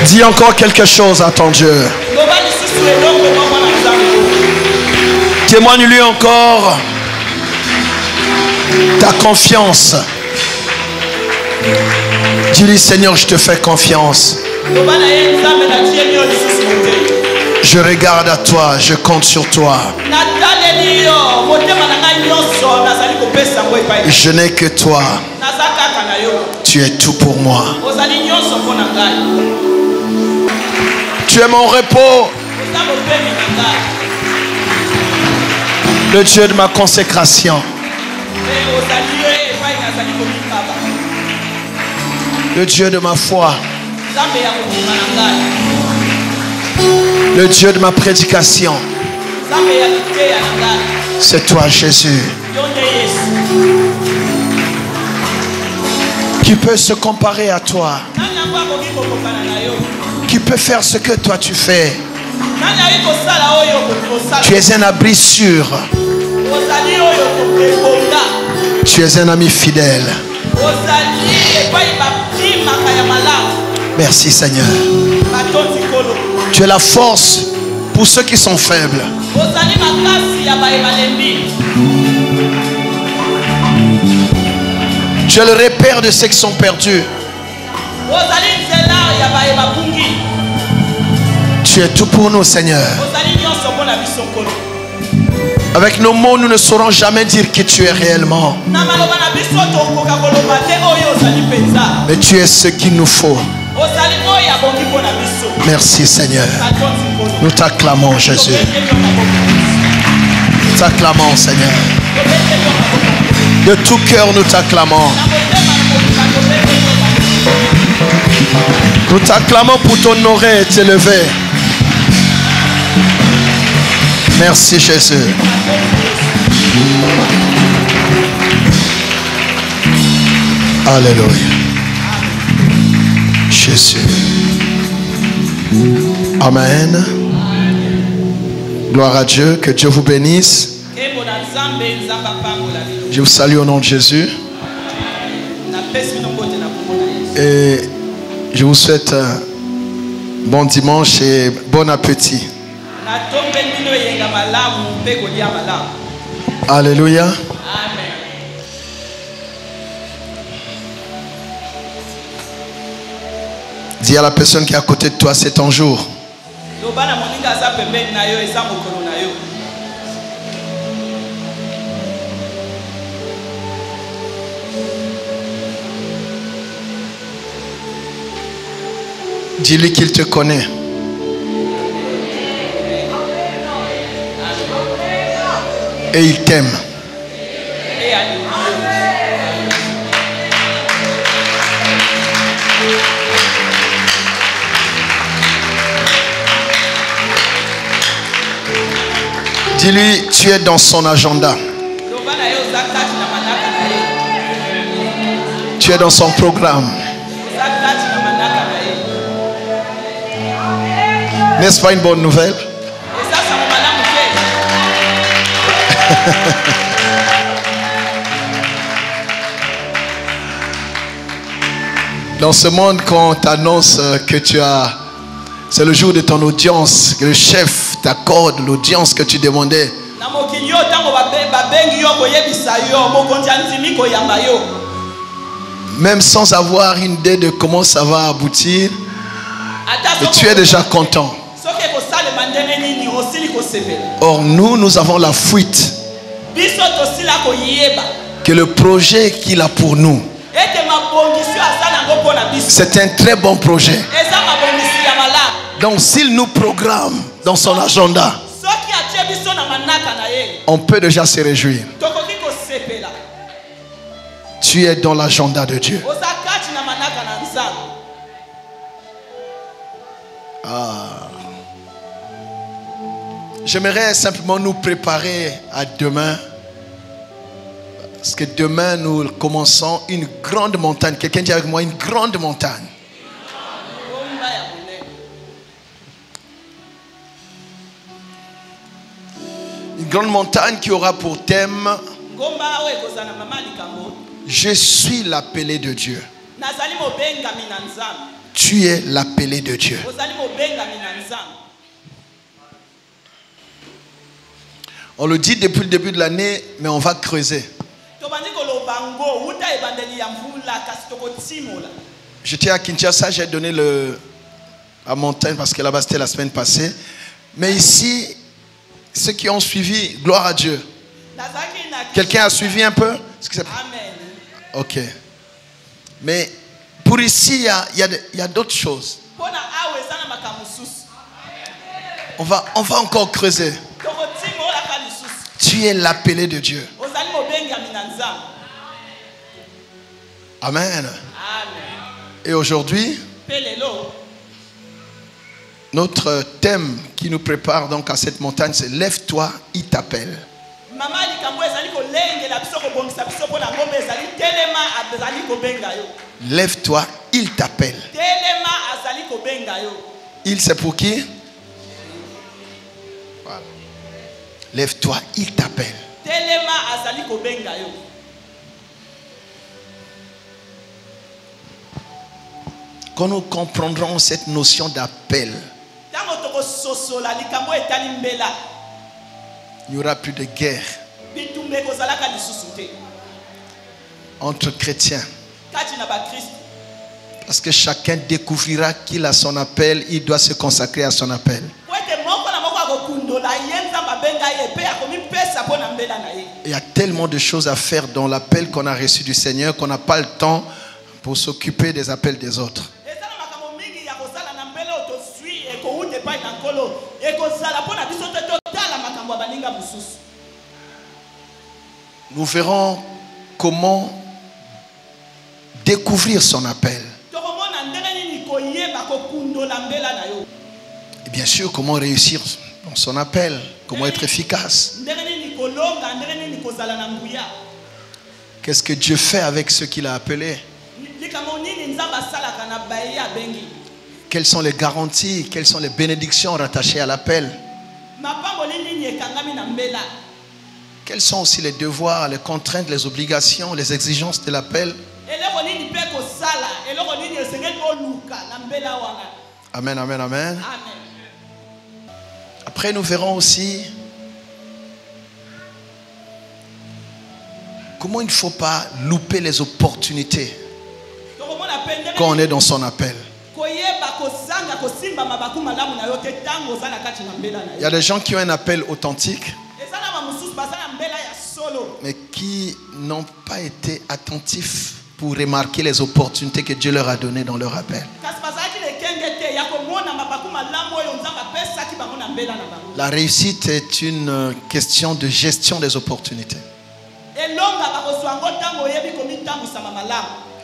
Dis encore quelque chose à ton Dieu. Témoigne-lui encore ta confiance. Dis-lui, Seigneur, je te fais confiance. Je regarde à toi, je compte sur toi. Je n'ai que toi. Tu es tout pour moi. Tu es mon repos. Le Dieu de ma consécration. Le Dieu de ma foi. Le Dieu de ma prédication. C'est toi, Jésus. Qui peut se comparer à toi? Qui peut faire ce que toi tu fais? Tu es un abri sûr. Tu es un ami fidèle. Merci Seigneur. Tu es la force pour ceux qui sont faibles. Tu es le repère de ceux qui sont perdus. Tu es tout pour nous, Seigneur. Avec nos mots, nous ne saurons jamais dire qui tu es réellement. Mais tu es ce qu'il nous faut. Merci, Seigneur. Nous t'acclamons, Jésus. Nous t'acclamons, Seigneur. De tout cœur, nous t'acclamons. Nous t'acclamons pour t'honorer et t'élever. Merci Jésus. Alléluia. Jésus. Amen. Gloire à Dieu. Que Dieu vous bénisse. Je vous salue au nom de Jésus. Et je vous souhaite un bon dimanche et bon appétit. Alléluia. Dis à la personne qui est à côté de toi, c'est ton jour. Dis-lui qu'il te connaît. Et il t'aime. Dis-lui, tu es dans son agenda. Tu es dans son programme. N'est-ce pas une bonne nouvelle? Dans ce monde, quand on t'annonce que c'est le jour de ton audience, que le chef t'accorde l'audience que tu demandais, même sans avoir une idée de comment ça va aboutir, et tu es déjà content. Or nous avons la fuite que le projet qu'il a pour nous, c'est un très bon projet. Donc s'il nous programme dans son agenda, on peut déjà se réjouir. Tu es dans l'agenda de Dieu. J'aimerais simplement nous préparer à demain. Parce que demain, nous commençons une grande montagne. Quelqu'un dit avec moi, une grande montagne. Une grande montagne qui aura pour thème: je suis l'appelé de Dieu. Tu es l'appelé de Dieu. On le dit depuis le début de l'année, mais on va creuser. J'étais à Kinshasa, j'ai donné la montagne parce que là-bas c'était la semaine passée. Mais ici, ceux qui ont suivi, gloire à Dieu. Quelqu'un a suivi un peu? Ok. Mais pour ici, il y a d'autres choses. On va encore creuser. Tu es l'appelé de Dieu. Amen. Et aujourd'hui, notre thème qui nous prépare donc à cette montagne, c'est lève-toi, il t'appelle. Lève-toi, il t'appelle. Il, c'est pour qui? Voilà. Lève-toi, il t'appelle. Quand nous comprendrons cette notion d'appel, il n'y aura plus de guerre entre chrétiens. Parce que chacun découvrira qu'il a son appel, il doit se consacrer à son appel. Il y a tellement de choses à faire dans l'appel qu'on a reçu du Seigneur qu'on n'a pas le temps pour s'occuper des appels des autres. Nous verrons comment découvrir son appel. Et bien sûr, comment réussir dans son appel, comment être efficace. Qu'est-ce que Dieu fait avec ceux qu'il a appelés? Quelles sont les garanties, quelles sont les bénédictions rattachées à l'appel? Quels sont aussi les devoirs, les contraintes, les obligations, les exigences de l'appel? Amen, amen, amen. Après, nous verrons aussi comment il ne faut pas louper les opportunités quand on est dans son appel. Il y a des gens qui ont un appel authentique, mais qui n'ont pas été attentifs pour remarquer les opportunités que Dieu leur a données dans leur appel. La réussite est une question de gestion des opportunités.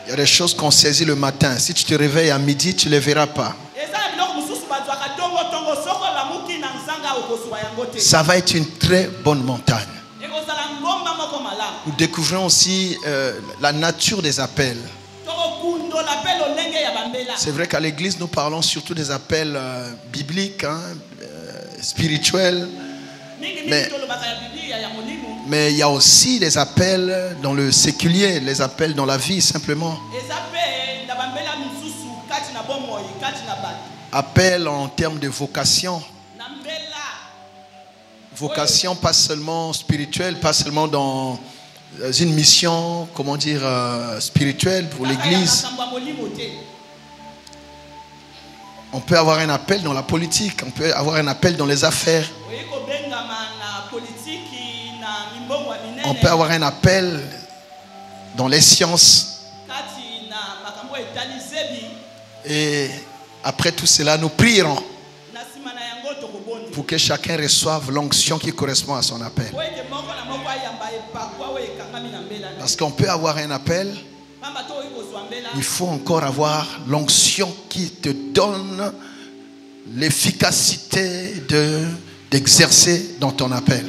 Il y a des choses qu'on saisit le matin. Si tu te réveilles à midi, tu ne les verras pas. Ça va être une très bonne montagne. Nous découvrons aussi la nature des appels. C'est vrai qu'à l'église, nous parlons surtout des appels bibliques, spirituels. Mais il y a aussi des appels dans le séculier, les appels dans la vie simplement. Appel en termes de vocation. Vocation pas seulement spirituelle, pas seulement dans une mission, comment dire, spirituelle pour l'église. On peut avoir un appel dans la politique, on peut avoir un appel dans les affaires. On peut avoir un appel dans les sciences. Et après tout cela, nous prierons pour que chacun reçoive l'onction qui correspond à son appel. Parce qu'on peut avoir un appel, il faut encore avoir l'onction qui te donne l'efficacité d'exercer dans ton appel.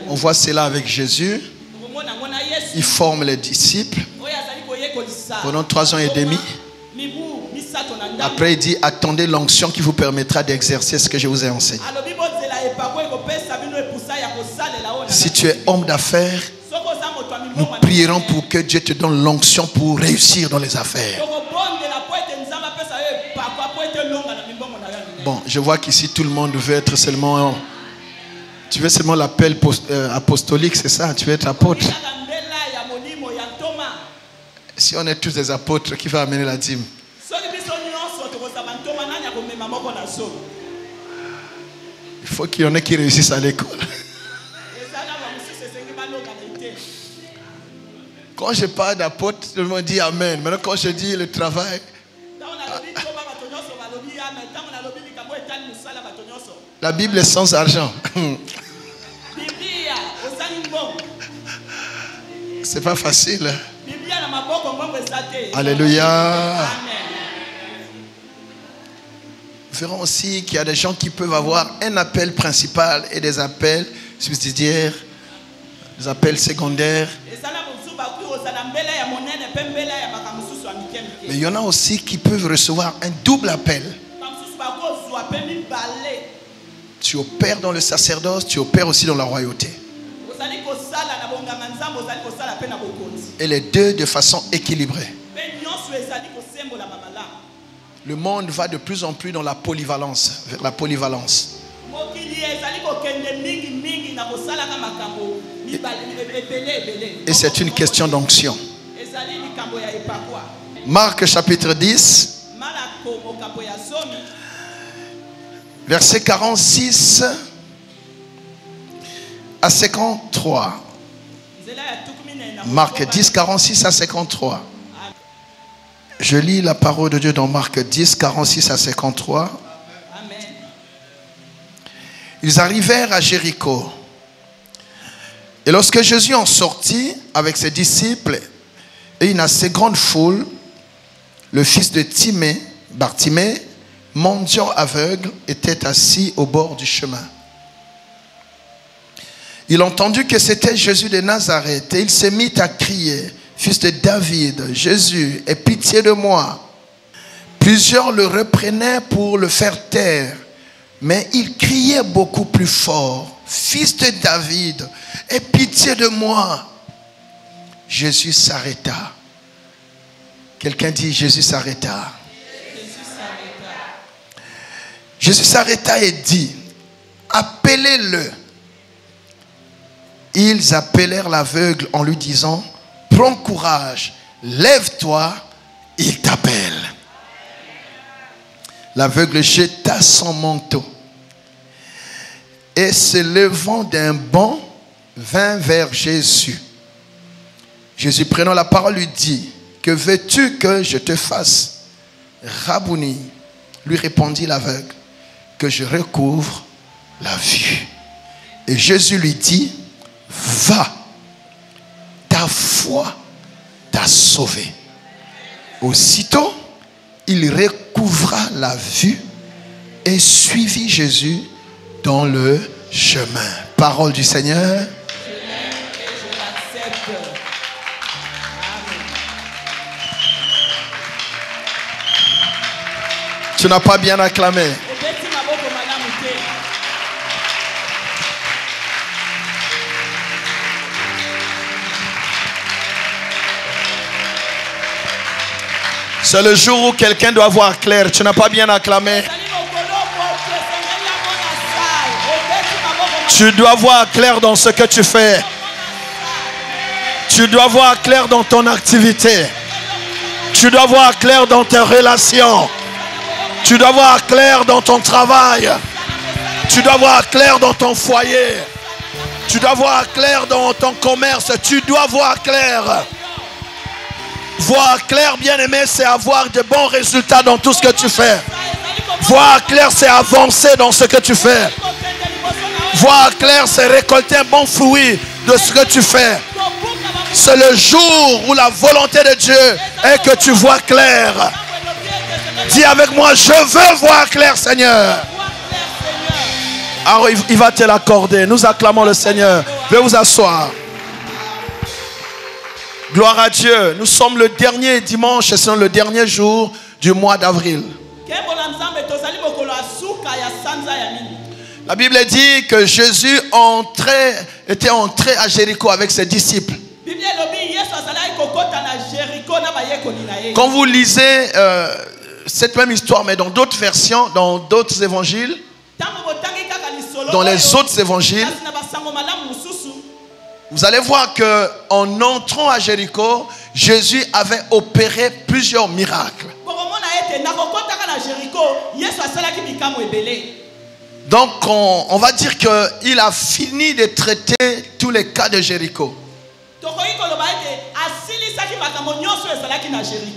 On voit cela avec Jésus. Il forme les disciples pendant 3 ans et demi. Après il dit, attendez l'onction qui vous permettra d'exercer ce que je vous ai enseigné. Si tu es homme d'affaires, Nous prierons pour que Dieu te donne l'onction pour réussir dans les affaires. Bon, je vois qu'ici tout le monde veut être seulement... Tu veux seulement l'appel apostolique, c'est ça? Tu veux être apôtre? Si on est tous des apôtres, qui va amener la dîme? Il faut qu'il y en ait qui réussissent à l'école. Quand je parle d'apôtre, tout le monde dit Amen. Maintenant, quand je dis le travail, la Bible est sans argent. C'est pas facile. Alléluia. Nous verrons aussi qu'il y a des gens qui peuvent avoir un appel principal et des appels subsidiaires, des appels secondaires. Mais il y en a aussi qui peuvent recevoir un double appel. Tu opères dans le sacerdoce, tu opères aussi dans la royauté. Et les deux de façon équilibrée. Le monde va de plus en plus dans la polyvalence, vers la polyvalence. Et c'est une question d'onction. Marc chapitre 10, verset 46 à 53. Marc 10, 46 à 53. Je lis la parole de Dieu dans Marc 10, 46 à 53. Ils arrivèrent à Jéricho. Et lorsque Jésus en sortit avec ses disciples et une assez grande foule, le fils de Timée, Bartimée, mendiant aveugle, était assis au bord du chemin. Il entendit que c'était Jésus de Nazareth et il se mit à crier: Fils de David, Jésus, aie pitié de moi. Plusieurs le reprenaient pour le faire taire, mais il criait beaucoup plus fort: Fils de David, aie pitié de moi. Jésus s'arrêta. Quelqu'un dit: Jésus s'arrêta. Jésus s'arrêta et dit: appelez-le. Ils appelèrent l'aveugle en lui disant: prends courage, lève-toi, il t'appelle. L'aveugle jeta son manteau et se levant d'un bond, vint vers Jésus. Jésus, prenant la parole, lui dit: que veux-tu que je te fasse? Rabouni, lui répondit l'aveugle, que je recouvre la vue. Et Jésus lui dit: va, ta foi t'a sauvé. Aussitôt, il recouvra la vue et suivit Jésus dans le chemin. Parole du Seigneur. Je l'aime et je l'accepte. Tu n'as pas bien acclamé. C'est le jour où quelqu'un doit voir clair. Tu n'as pas bien acclamé. Tu dois voir clair dans ce que tu fais. Tu dois voir clair dans ton activité. Tu dois voir clair dans tes relations. Tu dois voir clair dans ton travail. Tu dois voir clair dans ton foyer. Tu dois voir clair dans ton commerce. Tu dois voir clair. Voir clair, bien-aimé, c'est avoir de bons résultats dans tout ce que tu fais. Voir clair, c'est avancer dans ce que tu fais. Voir clair, c'est récolter un bon fruit de ce que tu fais. C'est le jour où la volonté de Dieu est que tu vois clair. Dis avec moi: je veux voir clair, Seigneur. Alors il va te l'accorder. Nous acclamons le Seigneur. Veuillez vous asseoir. Gloire à Dieu. Nous sommes le dernier dimanche et c'est le dernier jour du mois d'avril. La Bible dit que Jésus était entré à Jéricho avec ses disciples. Et Quand vous lisez cette même histoire, mais dans d'autres versions, dans d'autres évangiles, dans les autres évangiles, vous allez voir qu'en entrant à Jéricho, Jésus avait opéré plusieurs miracles. Donc on va dire qu'il a fini de traiter tous les cas de Jéricho.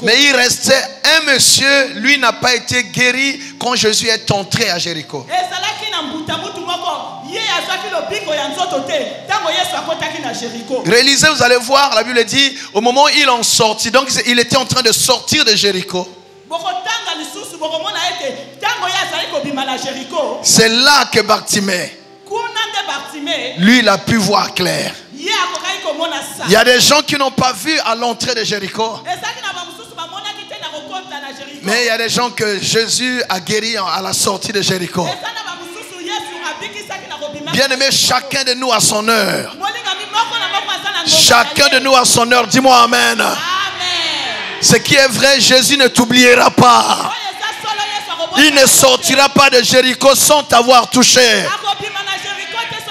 Mais il restait un monsieur, lui n'a pas été guéri quand Jésus est entré à Jéricho. Réalisez, vous allez voir, la Bible dit, au moment où il en sortit, donc il était en train de sortir de Jéricho. C'est là que Bartimée, lui, il a pu voir clair. Il y a des gens qui n'ont pas vu à l'entrée de Jéricho. Mais il y a des gens que Jésus a guéris à la sortie de Jéricho. Bien aimé, chacun de nous a son heure. Chacun de nous a son heure. Dis-moi amen. Ce qui est vrai, Jésus ne t'oubliera pas. Il ne sortira pas de Jéricho sans t'avoir touché.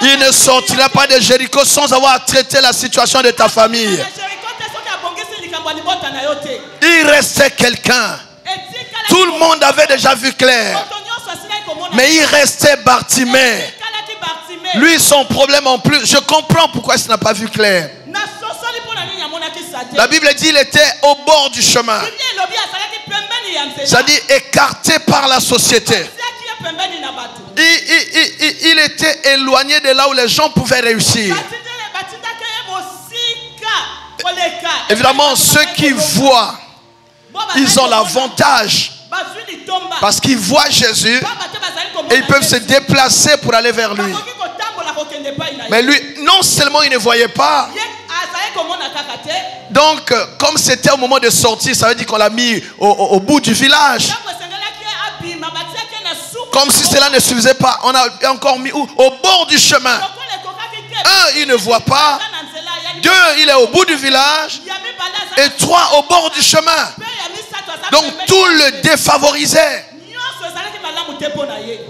Il ne sortira pas de Jéricho sans avoir traité la situation de ta famille. Il restait quelqu'un. Tout le monde avait déjà vu clair. Mais il restait Bartimée. Lui, son problème en plus, je comprends pourquoi il n'a pas vu clair. La Bible dit qu'il était au bord du chemin. C'est-à-dire écarté par la société. Il était éloigné de là où les gens pouvaient réussir. Évidemment, ceux qui voient, ils ont l'avantage. Parce qu'ils voient Jésus et ils peuvent se déplacer pour aller vers lui. Mais lui, non seulement il ne voyait pas. Donc, comme c'était au moment de sortir, ça veut dire qu'on l'a mis au bout du village. Comme si cela ne suffisait pas, on a encore mis où? Au bord du chemin. Un, il ne voit pas. Deux, il est au bout du village. Et trois, au bord du chemin. Donc tout le défavorisait.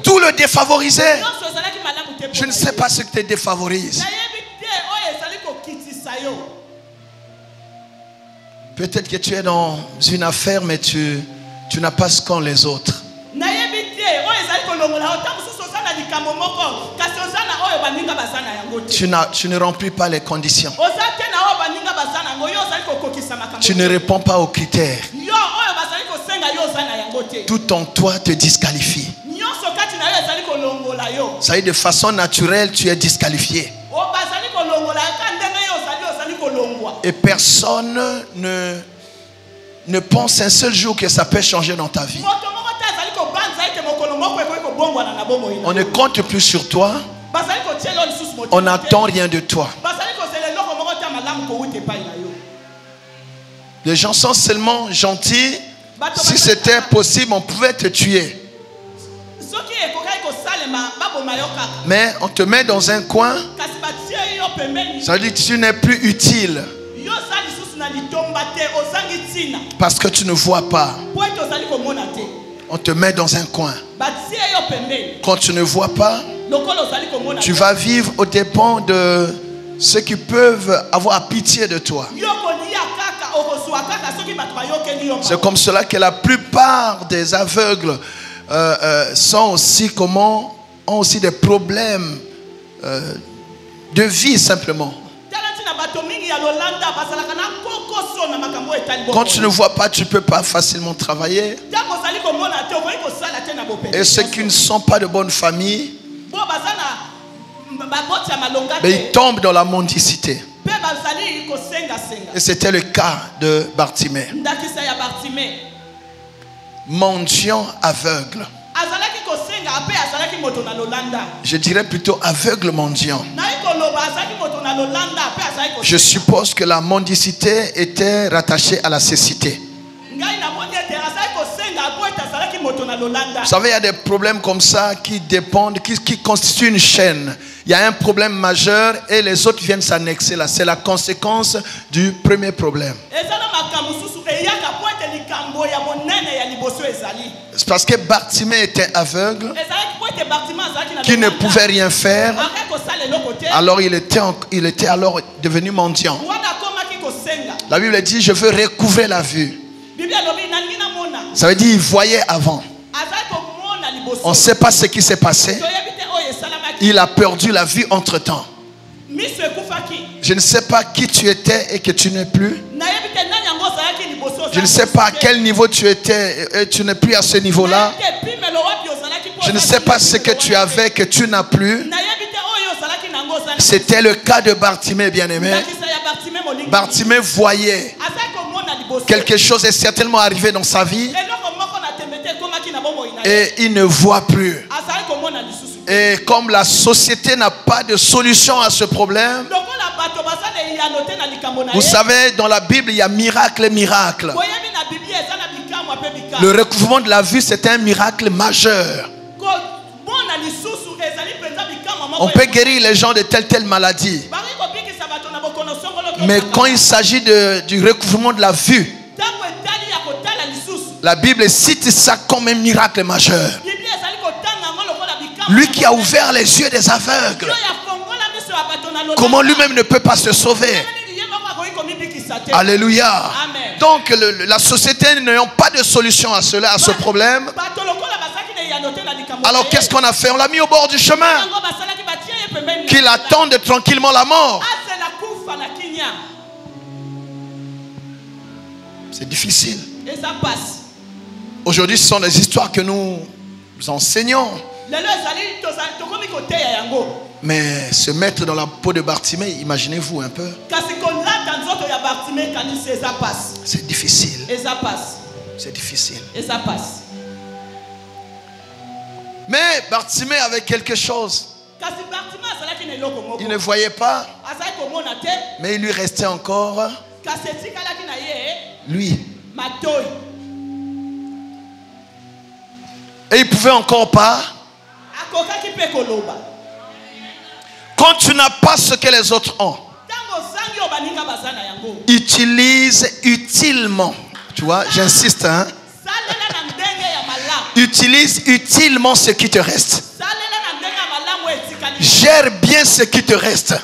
Tout le défavorisait. Je ne sais pas ce que te défavorise. Peut-être que tu es dans une affaire, mais tu n'as pas ce qu'ont les autres. Tu ne remplis pas les conditions. Tu ne réponds pas aux critères. Tout en toi te disqualifie. Ça y est, de façon naturelle, tu es disqualifié. Et personne ne pense un seul jour que ça peut changer dans ta vie. On ne compte plus sur toi. On n'attend rien de toi. Les gens sont seulement gentils. Si c'était possible, on pouvait te tuer. Mais on te met dans un coin. Ça veut dire que tu n'es plus utile. Parce que tu ne vois pas. On te met dans un coin. Quand tu ne vois pas, tu vas vivre aux dépens de ceux qui peuvent avoir pitié de toi. C'est comme cela que la plupart des aveugles ont aussi des problèmes de vie simplement. Quand tu ne vois pas, tu ne peux pas facilement travailler. Et ceux qui ne sont pas de bonne famille, mais ils tombent dans la mendicité. Et c'était le cas de Bartimée. Mendiant aveugle. Je dirais plutôt aveugle mendiant. Je suppose que la mendicité était rattachée à la cécité. Vous savez, il y a des problèmes comme ça qui dépendent, qui constituent une chaîne. il y a un problème majeur et les autres viennent s'annexer là. C'est la conséquence du premier problème. C'est parce que Bartimée était aveugle, qui ne pouvait rien faire. Alors il était alors devenu mendiant. La Bible dit, je veux recouvrer la vue. Ça veut dire, il voyait avant. On ne sait pas ce qui s'est passé. Il a perdu la vue entre-temps. Je ne sais pas qui tu étais et que tu n'es plus. Je ne sais pas à quel niveau tu étais et tu n'es plus à ce niveau-là. Je ne sais pas ce que tu avais que tu n'as plus. C'était le cas de Bartimée, bien-aimé. Bartimée voyait. Quelque chose est certainement arrivé dans sa vie. Et il ne voit plus. Et comme la société n'a pas de solution à ce problème, vous savez, dans la Bible, il y a miracle et miracle. Le recouvrement de la vue, c'est un miracle majeur. On peut guérir les gens de telle maladie. Mais quand il s'agit du recouvrement de la vue, la Bible cite ça comme un miracle majeur. Lui qui a ouvert les yeux des aveugles, comment lui-même ne peut pas se sauver? Alléluia. Amen. Donc la société n'ayant pas de solution à cela, à ce problème, alors qu'est-ce qu'on a fait? On l'a mis au bord du chemin, qu'il attende tranquillement la mort. C'est difficile. Aujourd'hui, ce sont des histoires que nous enseignons. Mais se mettre dans la peau de Bartimée, imaginez-vous un peu. C'est difficile. C'est difficile. Mais Bartimée avait quelque chose. Il ne voyait pas, mais il lui restait encore lui. Et il ne pouvait encore pas. Quand tu n'as pas ce que les autres ont, utilise utilement. Tu vois, j'insiste, hein? Utilise utilement ce qui te reste. Gère bien ce qui te reste.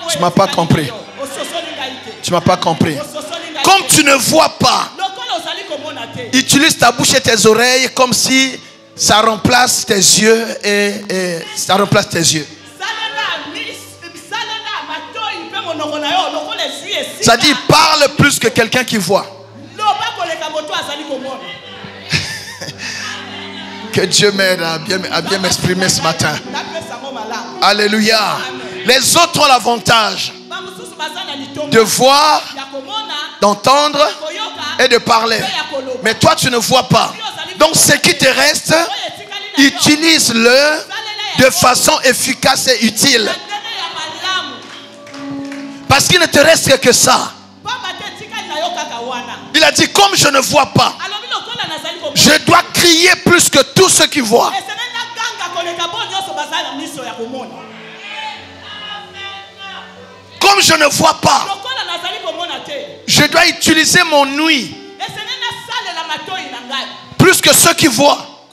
Tu ne m'as pas compris. Tu ne m'as pas compris. Comme tu ne vois pas, utilise ta bouche et tes oreilles comme si ça remplace tes yeux et ça remplace tes yeux. Ça dit parle plus que quelqu'un qui voit. Que Dieu m'aide à bien m'exprimer ce matin. Alléluia. Les autres ont l'avantage de voir, d'entendre et de parler. Mais toi tu ne vois pas. Donc ce qui te reste, utilise-le de façon efficace et utile. Parce qu'il ne te reste que ça. Il a dit, comme je ne vois pas, je dois crier plus que tous ceux qui voient. Comme je ne vois pas, je dois utiliser mon ouïe plus que ceux qui voient.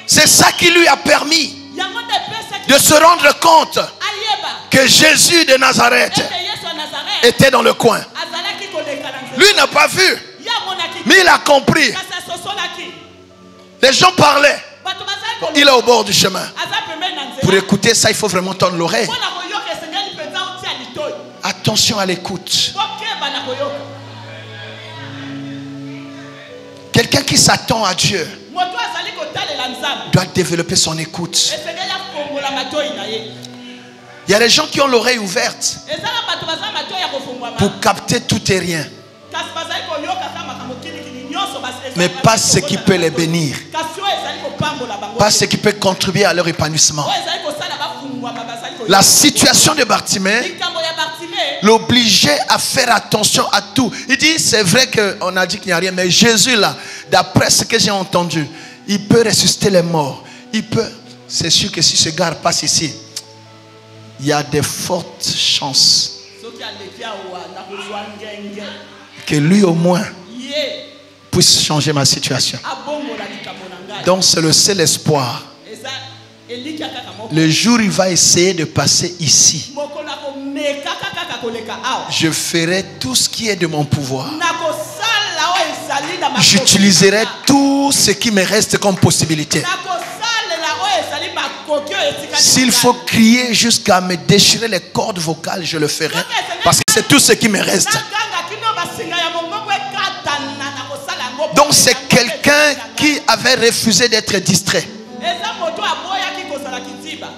C'est ça qui lui a permis de se rendre compte que Jésus de Nazareth était dans le coin. Lui n'a pas vu, mais il a compris. Les gens parlaient. Il est au bord du chemin. Pour écouter ça, il faut vraiment tendre l'oreille. Attention à l'écoute. Quelqu'un qui s'attend à Dieu doit développer son écoute. Il y a des gens qui ont l'oreille ouverte pour capter tout et rien, mais pas ce qui peut les bénir, pas ce qui peut contribuer à leur épanouissement. La situation de Bartimée l'obligeait à faire attention à tout. Il dit, c'est vrai qu'on a dit qu'il n'y a rien, mais Jésus là, d'après ce que j'ai entendu, il peut ressusciter les morts, il peut. C'est sûr que si ce gars passe ici, il y a de fortes chances que lui au moins puisse changer ma situation. Donc c'est le seul espoir. Le jour où il va essayer de passer ici, je ferai tout ce qui est de mon pouvoir. J'utiliserai tout ce qui me reste comme possibilité. S'il faut crier jusqu'à me déchirer les cordes vocales, je le ferai. Parce que c'est tout ce qui me reste. Donc c'est quelqu'un qui avait refusé d'être distrait.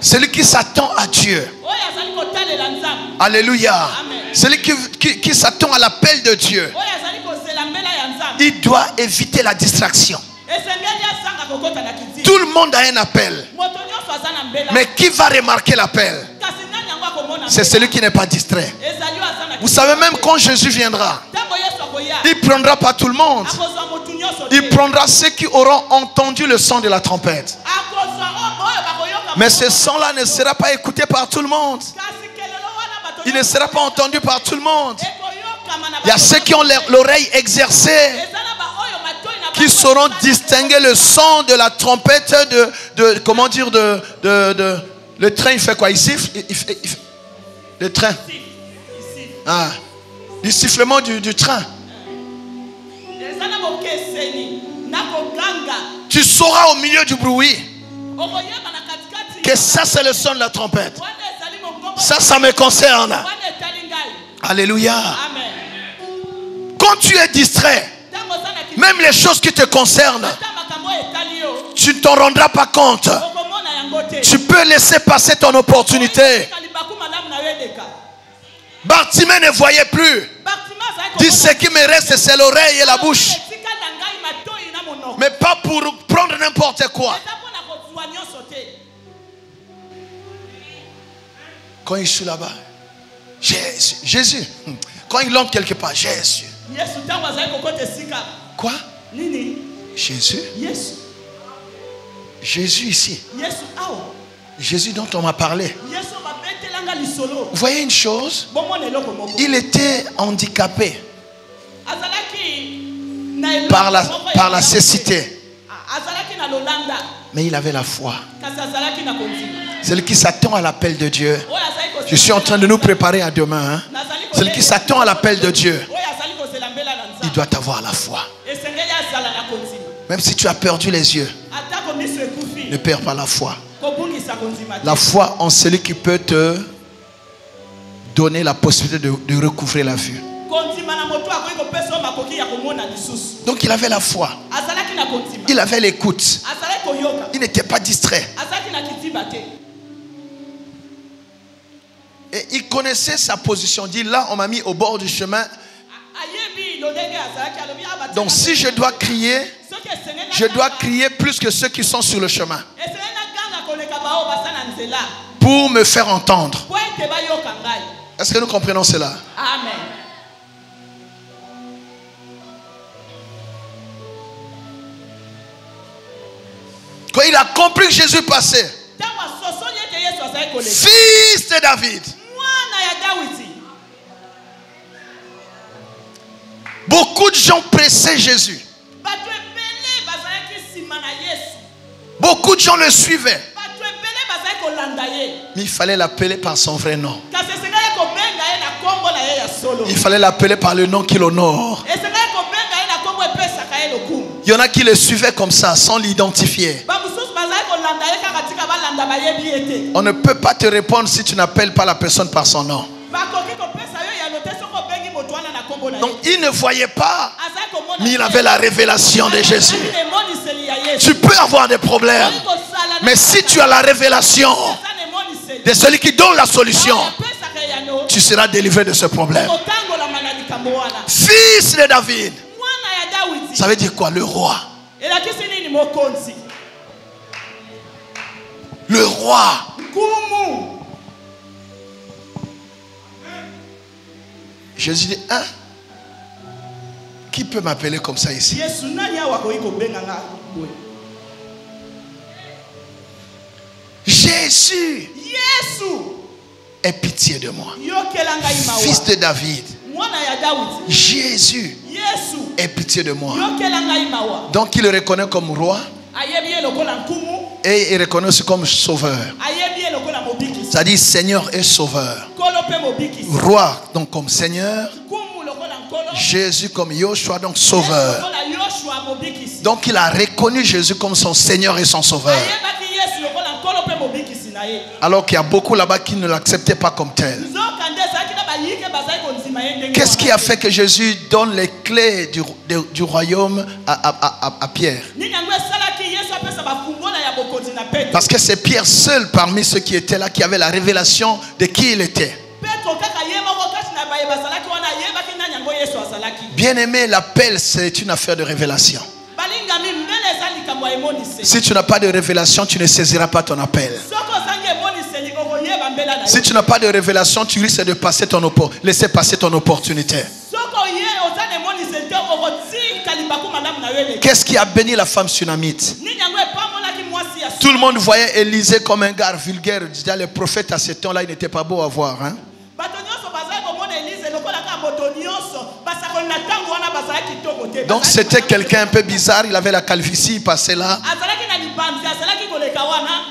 Celui qui s'attend à Dieu. Alléluia. Celui qui s'attend à l'appel de Dieu. Il doit éviter la distraction. Tout le monde a un appel. Mais qui va remarquer l'appel? C'est celui qui n'est pas distrait. Vous savez, même quand Jésus viendra, il ne prendra pas tout le monde. Il prendra ceux qui auront entendu le son de la trompette. Mais ce son-là ne sera pas écouté par tout le monde. Il ne sera pas entendu par tout le monde. Il y a ceux qui ont l'oreille exercée, qui sauront distinguer le son de la trompette comment dire, le train, il fait quoi? Il siffle, le train. Ah, du sifflement du train. Tu sauras au milieu du bruit que ça c'est le son de la trompette. Ça me concerne. Alléluia. Quand tu es distrait, même les choses qui te concernent, tu ne t'en rendras pas compte. Tu peux laisser passer ton opportunité. Bartimée ne voyait plus. Dit, ce qui me reste, c'est l'oreille et la bouche. Mais pas pour prendre n'importe quoi. Quand il est là-bas, Jésus. Quand il entre quelque part, Jésus. Quoi? Jésus? Jésus ici. Jésus dont on m'a parlé. Vous voyez une chose? Il était handicapé par la cécité. Mais il avait la foi. Celui qui s'attend à l'appel de Dieu. Je suis en train de nous préparer à demain. Celui qui s'attend à l'appel de Dieu, il doit avoir la foi. Même si tu as perdu les yeux, ne perds pas la foi. La foi en celui qui peut te donner la possibilité de recouvrir la vue. Donc il avait la foi. Il avait l'écoute. Il n'était pas distrait. Et il connaissait sa position. Il dit, là on m'a mis au bord du chemin. Donc si je dois crier plus que ceux qui sont sur le chemin, pour me faire entendre. Est-ce que nous comprenons cela? Amen. Quand il a compris que Jésus passait, fils de David, beaucoup de gens pressaient Jésus. Beaucoup de gens le suivaient. Mais il fallait l'appeler par son vrai nom. Il fallait l'appeler par le nom qui l'honore. Il y en a qui le suivaient comme ça, sans l'identifier. On ne peut pas te répondre si tu n'appelles pas la personne par son nom. Donc il ne voyait pas, mais il avait la révélation de Jésus. Tu peux avoir des problèmes, mais si tu as la révélation de celui qui donne la solution, tu seras délivré de ce problème. Fils de David. Ça veut dire quoi? Le roi. Le roi. Jésus dit, hein? Qui peut m'appeler comme ça ici? Jésus, aie pitié de moi. Fils de David, Jésus, aie pitié de moi. Donc il le reconnaît comme roi et il reconnaît aussi comme sauveur. C'est-à-dire Seigneur et sauveur. Roi donc comme Seigneur, Jésus comme Yoshua donc sauveur. Donc il a reconnu Jésus comme son Seigneur et son sauveur. Alors qu'il y a beaucoup là-bas qui ne l'acceptaient pas comme tel. Qu'est-ce qui a fait que Jésus donne les clés du royaume à Pierre? Parce que c'est Pierre seul parmi ceux qui étaient là qui avait la révélation de qui il était. Bien-aimé, l'appel c'est une affaire de révélation. Si tu n'as pas de révélation, tu ne saisiras pas ton appel. Si tu n'as pas de révélation, tu risques de laisser passer ton opportunité. Qu'est-ce qui a béni la femme sunamite? Tout le monde voyait Élisée comme un gars vulgaire. Les prophètes à ce temps-là, ils n'étaient pas beaux à voir. Hein? Donc c'était quelqu'un un peu bizarre. Il avait la calvitie, il passait là.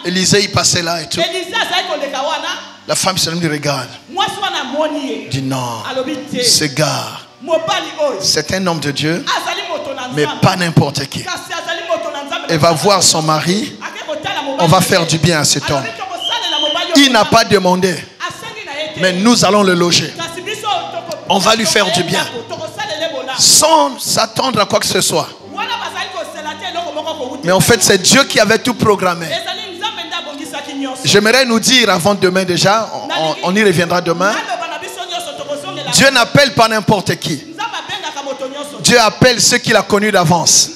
Élisée, il passait là et tout. La femme sunamite regarde. Dit non, ce gars, c'est un homme de Dieu, mais pas n'importe qui. Elle va voir son mari. On va faire du bien à cet homme. Il n'a pas demandé, mais nous allons le loger. On va lui faire du bien sans s'attendre à quoi que ce soit. Mais en fait, c'est Dieu qui avait tout programmé. J'aimerais nous dire avant demain déjà, on y reviendra demain. Dieu n'appelle pas n'importe qui. Dieu appelle ceux qu'il a connus d'avance.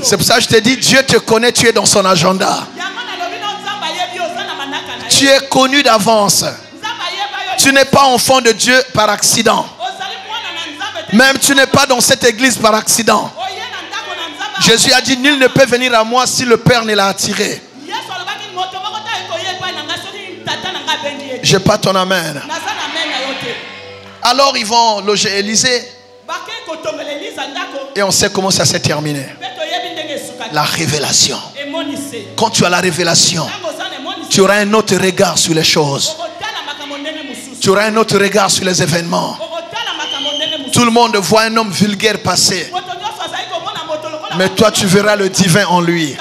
C'est pour ça que je te dis, Dieu te connaît, tu es dans son agenda. Tu es connu d'avance. Tu n'es pas enfant de Dieu par accident. Même tu n'es pas dans cette église par accident. Jésus a dit, nul ne peut venir à moi si le Père ne l'a attiré. J'ai pas ton amen. Alors ils vont loger Élisée. Et on sait comment ça s'est terminé. La révélation. Quand tu as la révélation, tu auras un autre regard sur les choses. Tu auras un autre regard sur les événements. Tout le monde voit un homme vulgaire passer. Mais toi tu verras le divin en lui.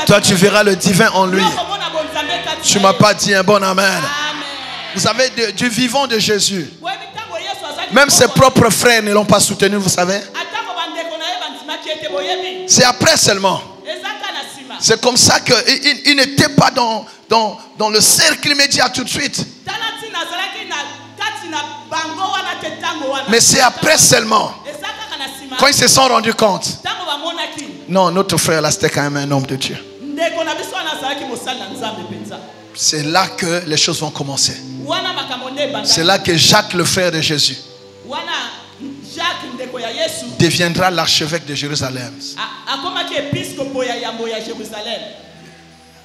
Toi tu verras le divin en lui. Tu ne m'as pas dit un bon amen. Vous savez, du vivant de Jésus, même ses propres frères ne l'ont pas soutenu, vous savez. C'est après seulement. C'est comme ça qu'il n'était pas dans le cercle immédiat tout de suite. Mais c'est après seulement. Quand ils se sont rendus compte. Non, notre frère là, c'était quand même un homme de Dieu. C'est là que les choses vont commencer. C'est là que Jacques, le frère de Jésus, deviendra l'archevêque de Jérusalem.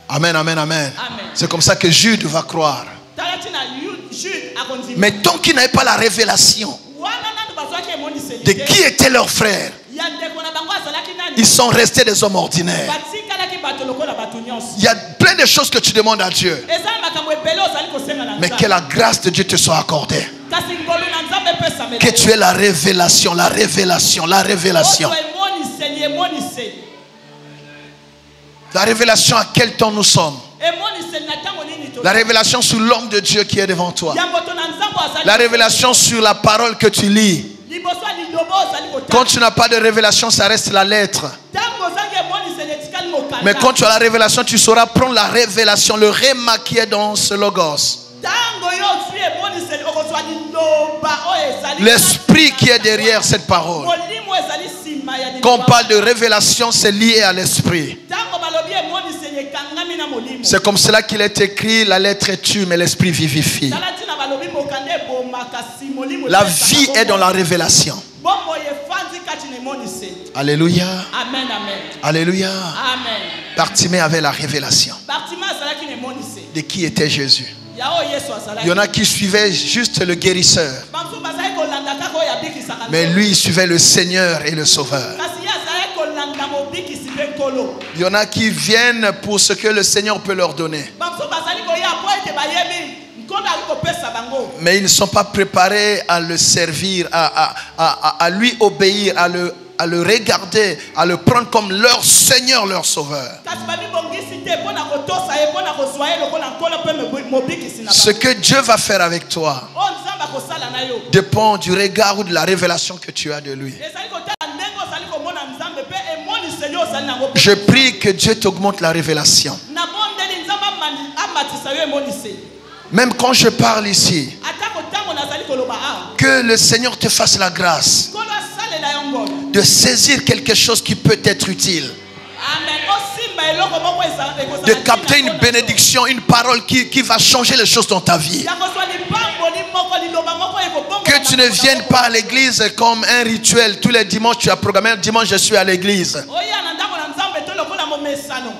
Amen, amen, amen. C'est comme ça que Jude va croire. Mais tant qu'ils n'avaient pas la révélation de qui étaient leurs frères, ils sont restés des hommes ordinaires. Il y a plein de choses que tu demandes à Dieu, mais que la grâce de Dieu te soit accordée. Que tu aies la révélation, la révélation, la révélation. La révélation à quel temps nous sommes. La révélation sur l'homme de Dieu qui est devant toi. La révélation sur la parole que tu lis. Quand tu n'as pas de révélation, ça reste la lettre. Mais quand tu as la révélation, tu sauras prendre la révélation, le réma qui est dans ce logos. L'esprit qui est derrière cette parole. Quand on parle de révélation, c'est lié à l'esprit. C'est comme cela qu'il est écrit, la lettre tue, mais l'esprit vivifie. La vie est dans la révélation. Alléluia. Amen, amen. Alléluia. Amen. Bartimée avait la révélation de qui était Jésus. Il y en a qui suivaient juste le guérisseur. Mais lui, il suivait le Seigneur et le Sauveur. Il y en a qui viennent pour ce que le Seigneur peut leur donner. Mais ils ne sont pas préparés à le servir, à lui obéir, à le regarder, à le prendre comme leur Seigneur, leur Sauveur. Ce que Dieu va faire avec toi dépend du regard ou de la révélation que tu as de lui. Je prie que Dieu t'augmente la révélation. Même quand je parle ici, que le Seigneur te fasse la grâce de saisir quelque chose qui peut être utile. De capter une bénédiction, une parole qui va changer les choses dans ta vie. Que tu ne viennes pas à l'église comme un rituel. Tous les dimanches, tu as programmé un dimanche, je suis à l'église.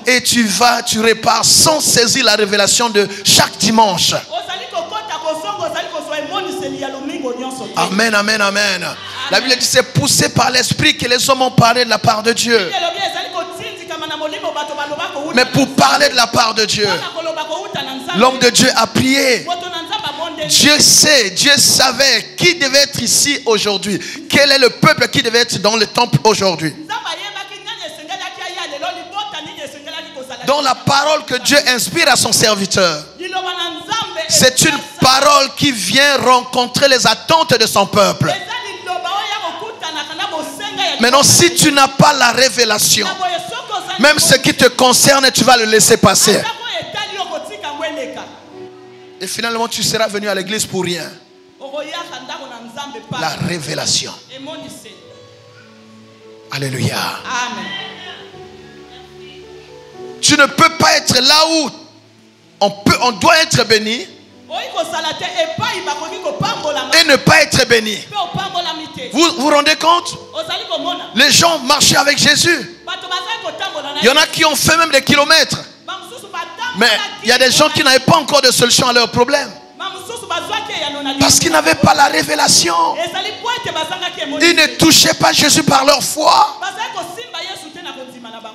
Et tu repars sans saisir la révélation de chaque dimanche. Amen, amen, amen. La Bible dit c'est poussé par l'esprit que les hommes ont parlé de la part de Dieu. Mais pour parler de la part de Dieu, l'homme de Dieu a prié. Dieu savait qui devait être ici aujourd'hui. Quel est le peuple qui devait être dans le temple aujourd'hui. Dans la parole que Dieu inspire à son serviteur, c'est une parole qui vient rencontrer les attentes de son peuple. Maintenant, si tu n'as pas la révélation, même ce qui te concerne, tu vas le laisser passer. Et finalement, tu seras venu à l'église pour rien. La révélation. Alléluia. Amen. Tu ne peux pas être là où on doit être béni et ne pas être béni. Vous vous rendez compte? Les gens marchaient avec Jésus. Il y en a qui ont fait même des kilomètres. Mais il y a des gens qui n'avaient pas encore de solution à leurs problèmes. Parce qu'ils n'avaient pas la révélation. Ils ne touchaient pas Jésus par leur foi.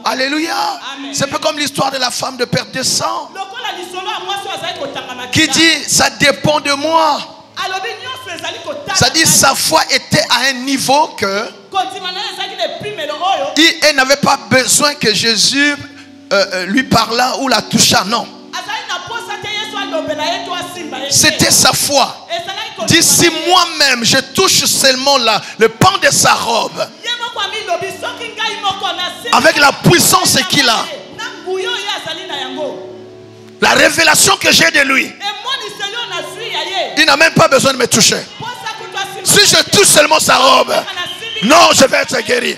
Alléluia. C'est un peu comme l'histoire de la femme de perte de sang qui dit ça dépend de moi. Ça dit sa foi était à un niveau que elle n'avait pas besoin que Jésus lui parlât ou la touchât. Non. C'était sa foi. Dit si moi-même je touche seulement le pan de sa robe, avec la puissance qu'il a, la révélation que j'ai de lui, il n'a même pas besoin de me toucher. Si je touche seulement sa robe, non, je vais être guéri.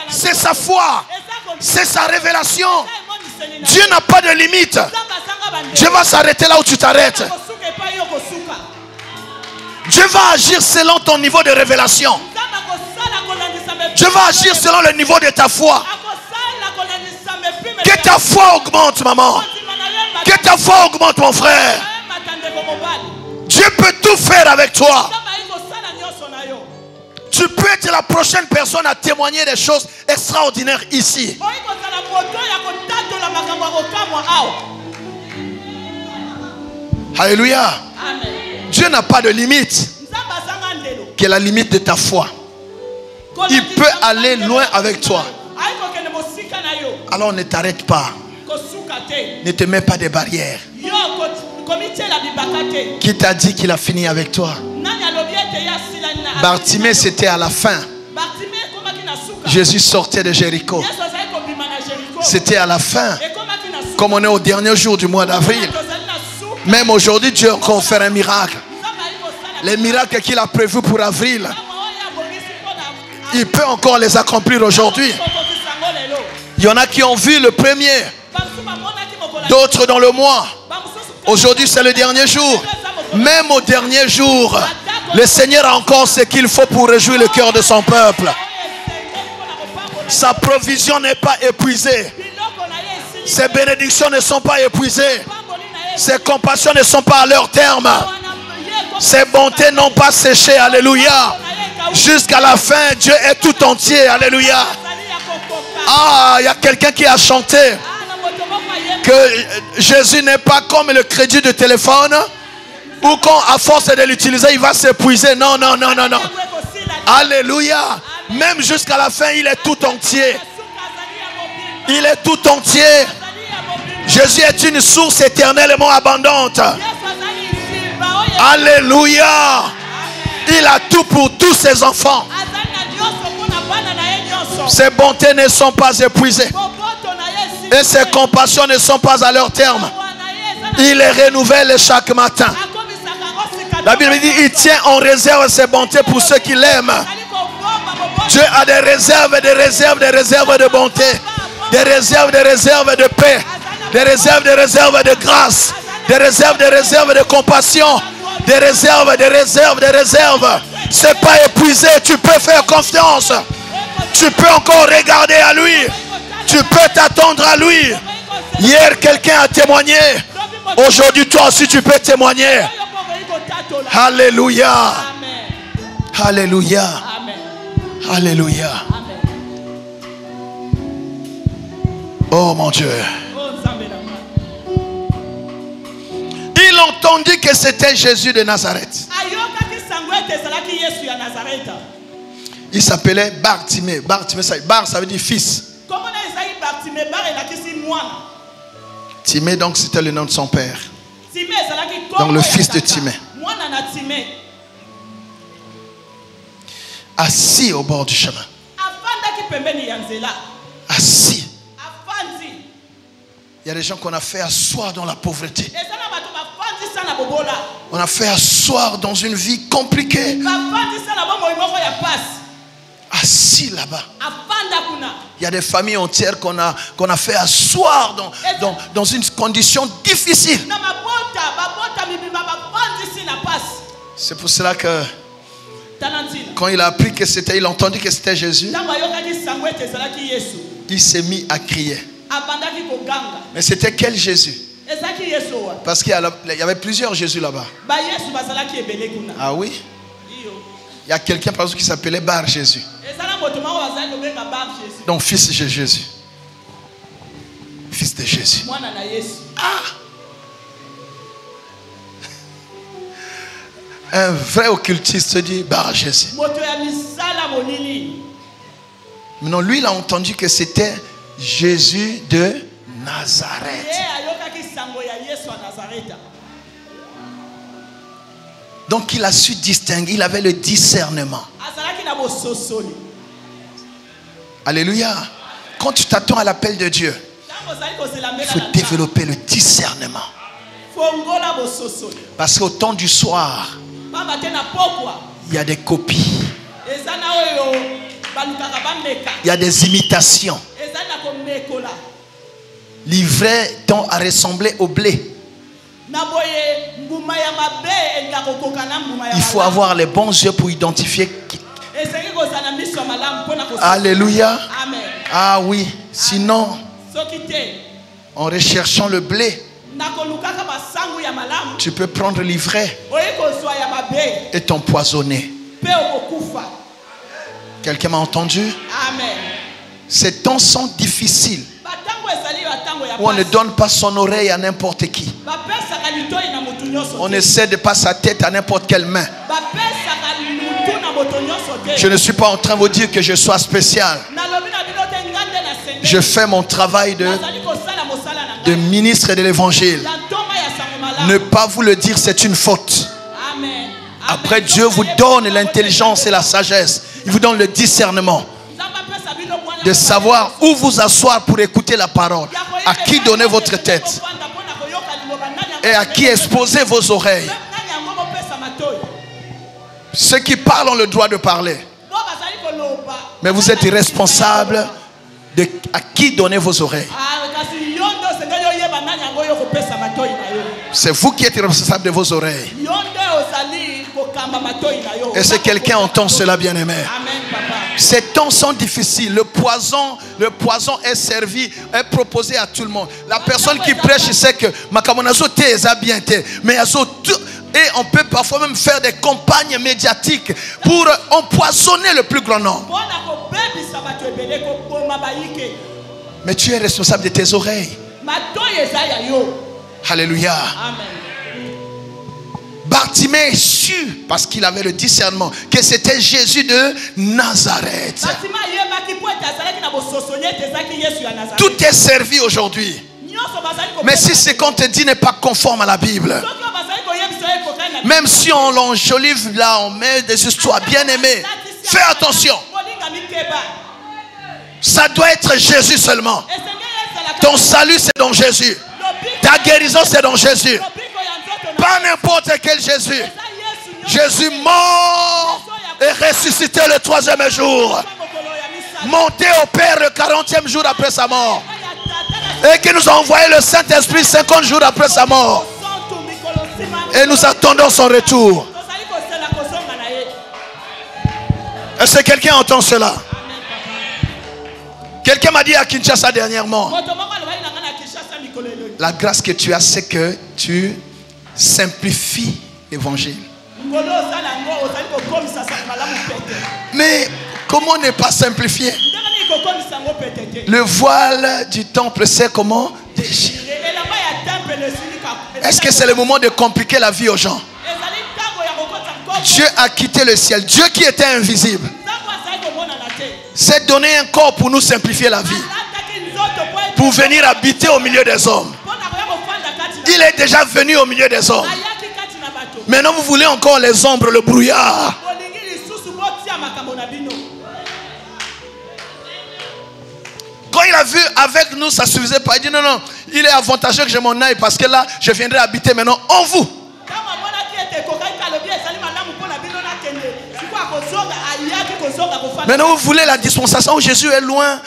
C'est sa foi. C'est sa révélation. Dieu n'a pas de limite. Dieu va s'arrêter là où tu t'arrêtes. Dieu va agir selon ton niveau de révélation. Dieu va agir selon le niveau de ta foi. Que ta foi augmente, maman. Que ta foi augmente, mon frère. Dieu peut tout faire avec toi. Tu peux être la prochaine personne à témoigner des choses extraordinaires ici. Alléluia. Dieu n'a pas de limite qui est la limite de ta foi. Il peut aller loin avec toi. Alors ne t'arrête pas. Ne te mets pas des barrières. Qui t'a dit qu'il a fini avec toi? Bartimée, c'était à la fin. Jésus sortait de Jéricho. C'était à la fin. Comme on est au dernier jour du mois d'avril. Même aujourd'hui, Dieu a encore fait un miracle. Les miracles qu'il a prévus pour avril, il peut encore les accomplir aujourd'hui. Il y en a qui ont vu le premier, d'autres dans le mois. Aujourd'hui, c'est le dernier jour. Même au dernier jour, le Seigneur a encore ce qu'il faut pour réjouir le cœur de son peuple. Sa provision n'est pas épuisée. Ses bénédictions ne sont pas épuisées. Ses compassions ne sont pas à leur terme. Ses bontés n'ont pas séché. Alléluia. Jusqu'à la fin, Dieu est tout entier. Alléluia. Ah, il y a quelqu'un qui a chanté que Jésus n'est pas comme le crédit de téléphone où quand à force de l'utiliser, il va s'épuiser. Non, non, non, non, non. Alléluia. Même jusqu'à la fin, il est tout entier. Il est tout entier. Jésus est une source éternellement abondante. Alléluia. Il a tout pour tous ses enfants. Ses bontés ne sont pas épuisées. Et ses compassions ne sont pas à leur terme. Il les renouvelle chaque matin. La Bible dit, il tient en réserve ses bontés pour ceux qui l'aiment. Dieu a des réserves, des réserves, des réserves de bonté. Des réserves de paix. Des réserves de grâce. Des réserves de compassion. Des réserves. C'est pas épuisé, tu peux faire confiance. Tu peux encore regarder à lui. Tu peux t'attendre à lui. Hier, quelqu'un a témoigné. Aujourd'hui, toi aussi, tu peux témoigner. Alléluia. Alléluia. Alléluia. Oh mon Dieu. Il entendit que c'était Jésus de Nazareth. Il s'appelait Bartimée. Bartimée, Bar, ça veut dire fils. Timée, donc c'était le nom de son père. Donc le fils de Timée. Assis au bord du chemin. Assis. Il y a des gens qu'on a fait asseoir dans la pauvreté. On a fait asseoir dans une vie compliquée. Assis là-bas. Il y a des familles entières qu'on a fait asseoir dans une condition difficile. C'est pour cela que quand il a appris que c'était, il a entendu que c'était Jésus, il s'est mis à crier. Mais c'était quel Jésus? Parce qu'il y avait plusieurs Jésus là-bas. Ah oui? Il y a quelqu'un par exemple qui s'appelait Bar Jésus. Donc fils de Jésus. Fils de Jésus. Ah! Un vrai occultiste dit Bar Jésus. Maintenant lui il a entendu que c'était Jésus de Nazareth. Donc il a su distinguer, il avait le discernement. Alléluia. Quand tu t'attends à l'appel de Dieu, il faut développer le discernement. Parce qu'au temps du soir, il y a des copies. Il y a des imitations. L'ivraie tend à ressembler au blé. Il faut avoir les bons yeux pour identifier. Alléluia. Ah oui. Sinon, en recherchant le blé, tu peux prendre l'ivraie et t'empoisonner. Quelqu'un m'a entendu? Ces temps sont difficiles. Où on ne donne pas son oreille à n'importe qui. On ne cède pas sa tête à n'importe quelle main. Je ne suis pas en train de vous dire que je sois spécial. Je fais mon travail de ministre de l'évangile. Ne pas vous le dire, c'est une faute. Après, Dieu vous donne l'intelligence et la sagesse. Il vous donne le discernement de savoir où vous asseoir pour écouter la parole, à qui donner votre tête et à qui exposer vos oreilles. Ceux qui parlent ont le droit de parler, mais vous êtes responsable de à qui donner vos oreilles. C'est vous qui êtes responsable de vos oreilles. Et si quelqu'un entend cela, bien-aimé, Ces temps sont difficiles. Le poison est servi, est proposé à tout le monde. La personne qui prêche sait que Makamonazo est bien, mais et on peut parfois même faire des campagnes médiatiques pour empoisonner le plus grand nombre. Mais tu es responsable de tes oreilles. Alléluia. Amen. Bartimée su, parce qu'il avait le discernement, que c'était Jésus de Nazareth. Tout est servi aujourd'hui. Mais si ce qu'on te dit n'est pas conforme à la Bible, même si on l'enjolive là, on met des histoires bien aimées, fais attention. Ça doit être Jésus seulement. Ton salut c'est dans Jésus. Ta guérison c'est dans Jésus. Pas n'importe quel Jésus. Jésus mort et ressuscité le 3e jour. Monté au Père le 40e jour après sa mort. Et qui nous a envoyé le Saint-Esprit 50 jours après sa mort. Et nous attendons son retour. Est-ce que quelqu'un entend cela? Quelqu'un m'a dit à Kinshasa dernièrement, la grâce que tu as, c'est que tu simplifies l'évangile. Mais comment ne pas simplifier? Le voile du temple, c'est comment déchirer. Est-ce que c'est le moment de compliquer la vie aux gens? Dieu a quitté le ciel. Dieu qui était invisible s'est donné un corps pour nous simplifier la vie, pour venir habiter au milieu des hommes. Il est déjà venu au milieu des hommes. Maintenant vous voulez encore les ombres, le brouillard. Quand il a vu avec nous, ça ne suffisait pas. Il dit non, non, il est avantageux que je m'en aille parce que là, je viendrai habiter maintenant en vous. Maintenant, vous voulez la dispensation où Jésus est loin.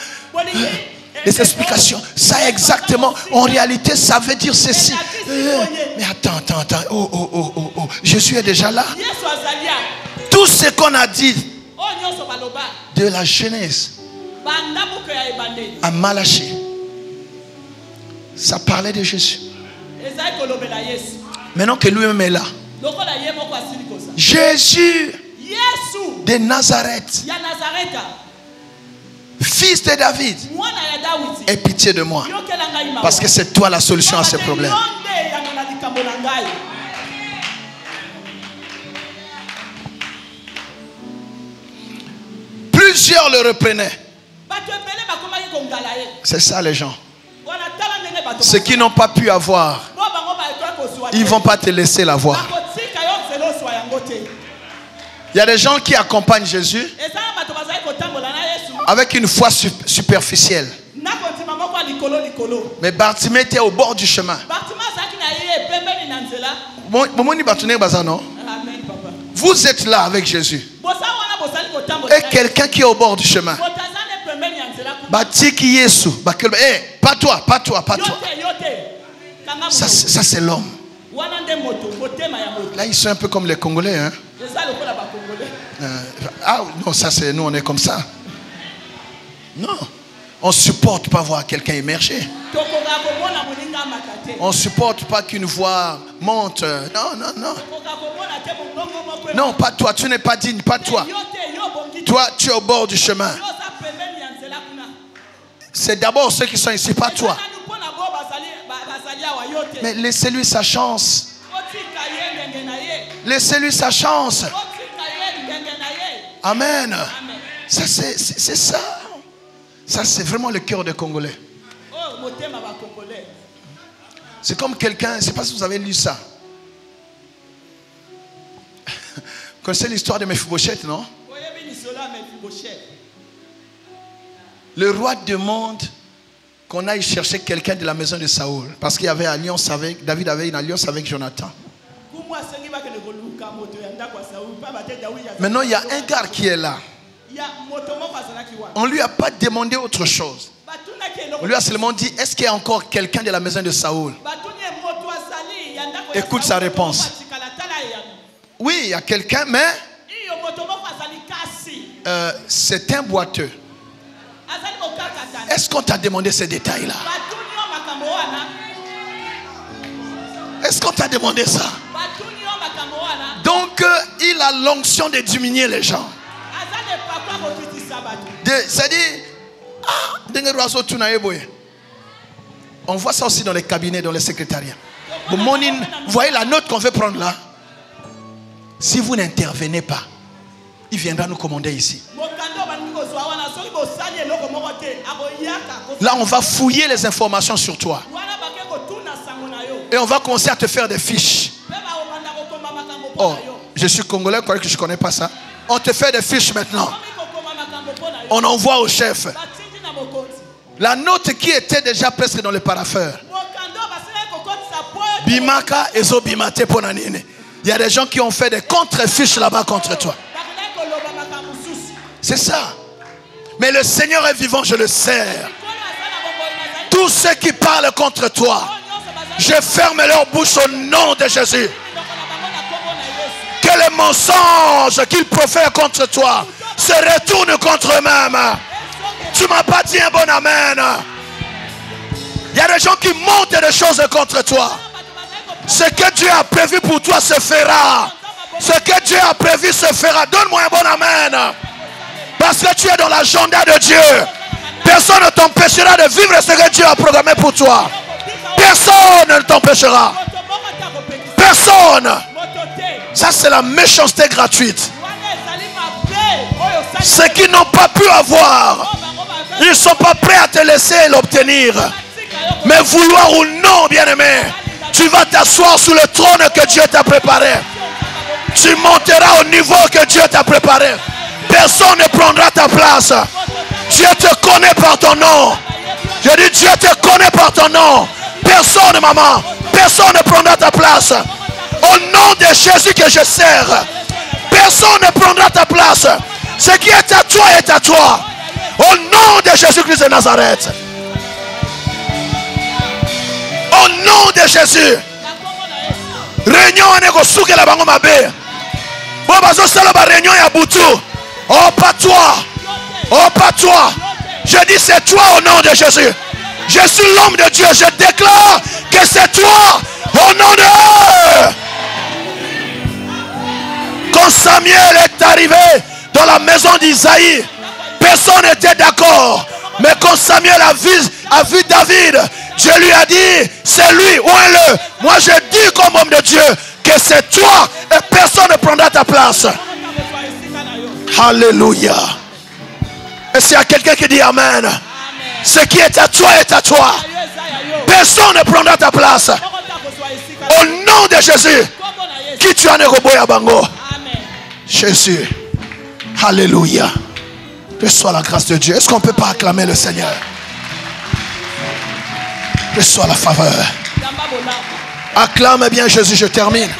Les explications, ça exactement. En réalité, ça veut dire ceci. Mais attends. Oh. Jésus est déjà là. Tout ce qu'on a dit de la Genèse à Malachie, ça parlait de Jésus. Maintenant que lui-même est là, Jésus de Nazareth, fils de David, aie pitié de moi, parce que c'est toi la solution à ces problèmes. Plusieurs le reprenaient. C'est ça les gens. Ceux qui n'ont pas pu avoir, ils ne vont pas te laisser l'avoir. Il y a des gens qui accompagnent Jésus avec une foi superficielle. Mais Bartimée était au bord du chemin. Vous êtes là avec Jésus. Et quelqu'un qui est au bord du chemin. Pas toi. Ça c'est l'homme. Là ils sont un peu comme les Congolais, hein? Non, ça c'est nous, on est comme ça. Non, on supporte pas voir quelqu'un émerger. On supporte pas qu'une voix monte. Non. Non, pas toi, tu n'es pas digne, pas toi. Toi, tu es au bord du chemin. C'est d'abord ceux qui sont ici, pas toi. Mais laissez-lui sa chance. Laissez-lui sa chance. Amen. Ça c'est ça. Ça c'est vraiment le cœur des Congolais. C'est comme quelqu'un, je ne sais pas si vous avez lu ça. Vous connaissez l'histoire de Mephibosheth, non? Le roi demande qu'on aille chercher quelqu'un de la maison de Saoul. Parce qu'il y avait alliance avec, David avait une alliance avec Jonathan. Maintenant, il y a un gars qui est là. On ne lui a pas demandé autre chose. On lui a seulement dit, est-ce qu'il y a encore quelqu'un de la maison de Saoul? Écoute sa réponse. Oui, il y a quelqu'un, mais c'est un boiteux. Est-ce qu'on t'a demandé ces détails-là? Est-ce qu'on t'a demandé ça? Donc, il a l'onction de diminuer les gens. C'est-à-dire, on voit ça aussi dans les cabinets, dans les secrétariats. Vous voyez la note qu'on veut prendre là? Si vous n'intervenez pas, il viendra nous commander ici. Là, on va fouiller les informations sur toi. Et on va commencer à te faire des fiches. Oh, je suis congolais, croyez que je ne connais pas ça. On te fait des fiches maintenant. On envoie au chef. La note qui était déjà presque dans le parapheur. Bimaka ezo bimate ponanine. Il y a des gens qui ont fait des contre-fiches là-bas contre toi. C'est ça. Mais le Seigneur est vivant, je le sers. Tous ceux qui parlent contre toi, je ferme leur bouche au nom de Jésus. Que les mensonges qu'ils profèrent contre toi se retournent contre eux-mêmes. Tu ne m'as pas dit un bon amen. Il y a des gens qui montent des choses contre toi. Ce que Dieu a prévu pour toi se fera. Ce que Dieu a prévu se fera. Donne-moi un bon amen. Parce que tu es dans l'agenda de Dieu. Personne ne t'empêchera de vivre ce que Dieu a programmé pour toi. Personne ne t'empêchera. Personne. Ça, c'est la méchanceté gratuite. Ceux qui n'ont pas pu avoir, ils ne sont pas prêts à te laisser l'obtenir. Mais vouloir ou non, bien-aimé, tu vas t'asseoir sur le trône que Dieu t'a préparé. Tu monteras au niveau que Dieu t'a préparé. Personne ne prendra ta place. Dieu te connaît par ton nom. Je dis Dieu te connaît par ton nom. Personne, maman, personne ne prendra ta place. Au nom de Jésus que je sers, personne ne prendra ta place. Ce qui est à toi est à toi. Au nom de Jésus-Christ de Nazareth. Au nom de Jésus. Réunion à la bango mabe. Bobazo saloba réunion ya butu. Oh pas toi. Oh pas toi. Je dis c'est toi au nom de Jésus. Je suis l'homme de Dieu. Je déclare que c'est toi au nom de Dieu. Quand Samuel est arrivé dans la maison d'Isaïe, personne n'était d'accord. Mais quand Samuel a vu David, Dieu lui a dit, c'est lui, ouin-le. Moi je dis comme homme de Dieu que c'est toi et personne ne prendra ta place. Alléluia. Et s'il y a quelqu'un qui dit Amen, ce qui est à toi est à toi. Personne ne prendra ta place. Au nom de Jésus, qui tu en es Roboya Bango? Jésus. Alléluia. Reçois la grâce de Dieu. Est-ce qu'on ne peut pas acclamer le Seigneur? Reçois la faveur. Acclame bien Jésus, je termine.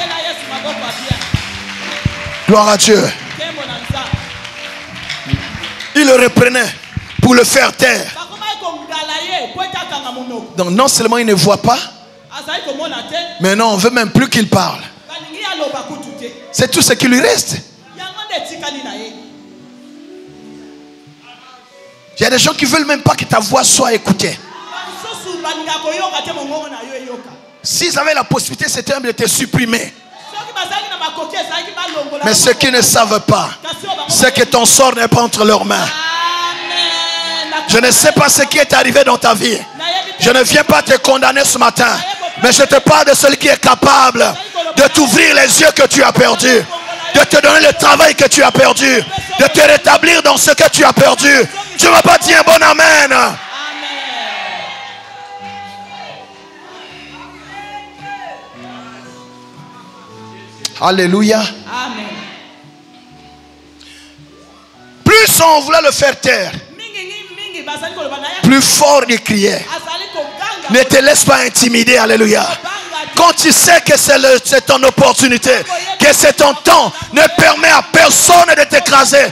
Gloire à Dieu. Il le reprenait pour le faire taire. Donc non seulement il ne voit pas, mais non, on ne veut même plus qu'il parle. C'est tout ce qui lui reste. Il y a des gens qui ne veulent même pas que ta voix soit écoutée. S'ils avaient la possibilité, c'était de te supprimer. Mais ceux qui ne savent pas, c'est que ton sort n'est pas entre leurs mains. Je ne sais pas ce qui est arrivé dans ta vie. Je ne viens pas te condamner ce matin. Mais je te parle de celui qui est capable de t'ouvrir les yeux que tu as perdus. De te donner le travail que tu as perdu. De te rétablir dans ce que tu as perdu. Tu ne m'as pas dit un bon amen. Alléluia. Amen. Plus on voulait le faire taire, plus fort il criait. Ne te laisse pas intimider. Alléluia. Quand tu sais que c'est ton opportunité, que c'est ton temps, ne permets à personne de t'écraser.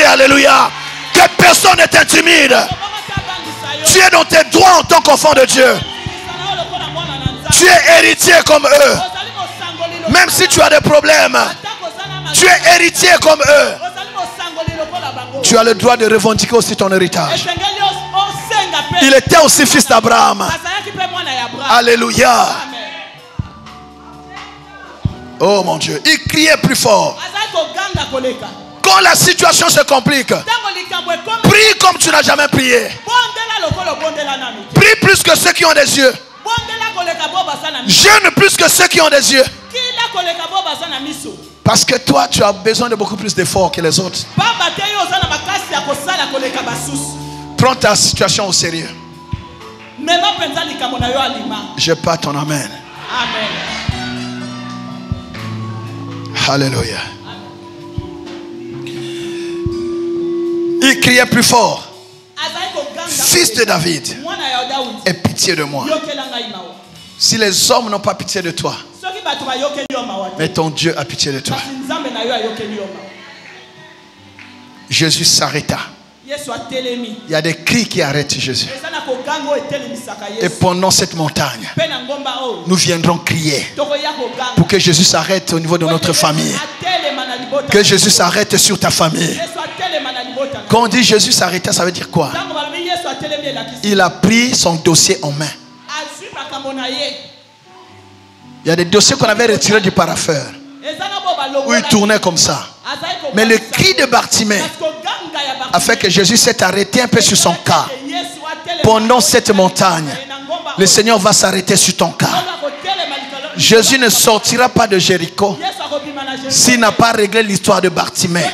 Alléluia. Que personne ne t'intimide. Tu es dans tes droits en tant qu'enfant de Dieu. Tu es héritier comme eux. Même si tu as des problèmes, tu es héritier comme eux. Tu as le droit de revendiquer aussi ton héritage. Il était aussi fils d'Abraham. Alléluia. Oh mon Dieu. Il criait plus fort. Quand la situation se complique, prie comme tu n'as jamais prié. Prie plus que ceux qui ont des yeux. Jeûne plus que ceux qui ont des yeux. Parce que toi, tu as besoin de beaucoup plus d'efforts que les autres. Prends ta situation au sérieux. Je pas ton amen. Alléluia. Il criait plus fort. Fils de David, aie pitié de moi. Si les hommes n'ont pas pitié de toi, mais ton Dieu a pitié de toi. Jésus s'arrêta. Il y a des cris qui arrêtent Jésus. Et pendant cette montagne, nous viendrons crier pour que Jésus s'arrête au niveau de notre famille. Que Jésus s'arrête sur ta famille. Quand on dit Jésus s'arrêta, ça veut dire quoi? Il a pris son dossier en main. Il y a des dossiers qu'on avait retirés du parapheur, où il tournait comme ça. Mais le cri de Bartimée a fait que Jésus s'est arrêté un peu sur son cas. Pendant cette montagne, le Seigneur va s'arrêter sur ton cas. Jésus ne sortira pas de Jéricho s'il n'a pas réglé l'histoire de Bartimée.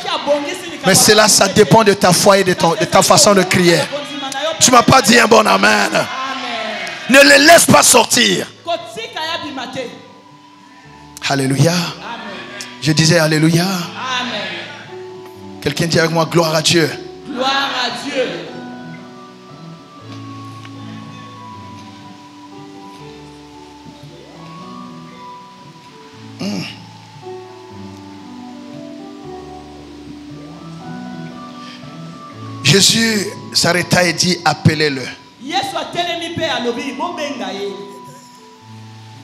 Mais cela, ça dépend de ta foi et de ta façon de crier. Tu ne m'as pas dit un bon amen. Ne les laisse pas sortir. Alléluia. Je disais alléluia. Quelqu'un dit avec moi gloire à Dieu. Gloire à Dieu. Jésus s'arrêta et dit appelez-le.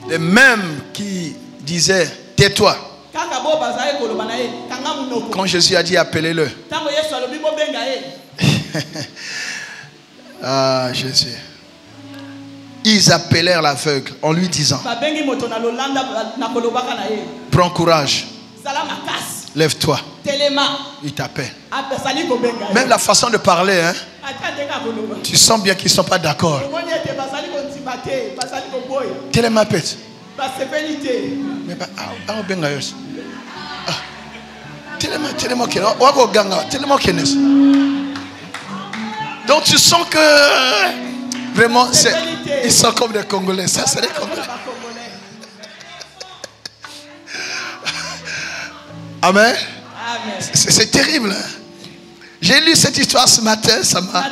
Les mêmes qui disaient tais-toi. Quand Jésus a dit appelez-le. Ah Jésus. Ils appelèrent l'aveugle en lui disant prends courage. Lève-toi. Il t'appelle. Même la façon de parler, hein? Tu sens bien qu'ils ne sont pas d'accord. Tellement pète. Donc tu sens que vraiment ils sont comme des Congolais. Ça c'est des Congolais. Amen. C'est terrible. J'ai lu cette histoire ce matin, ça m'a.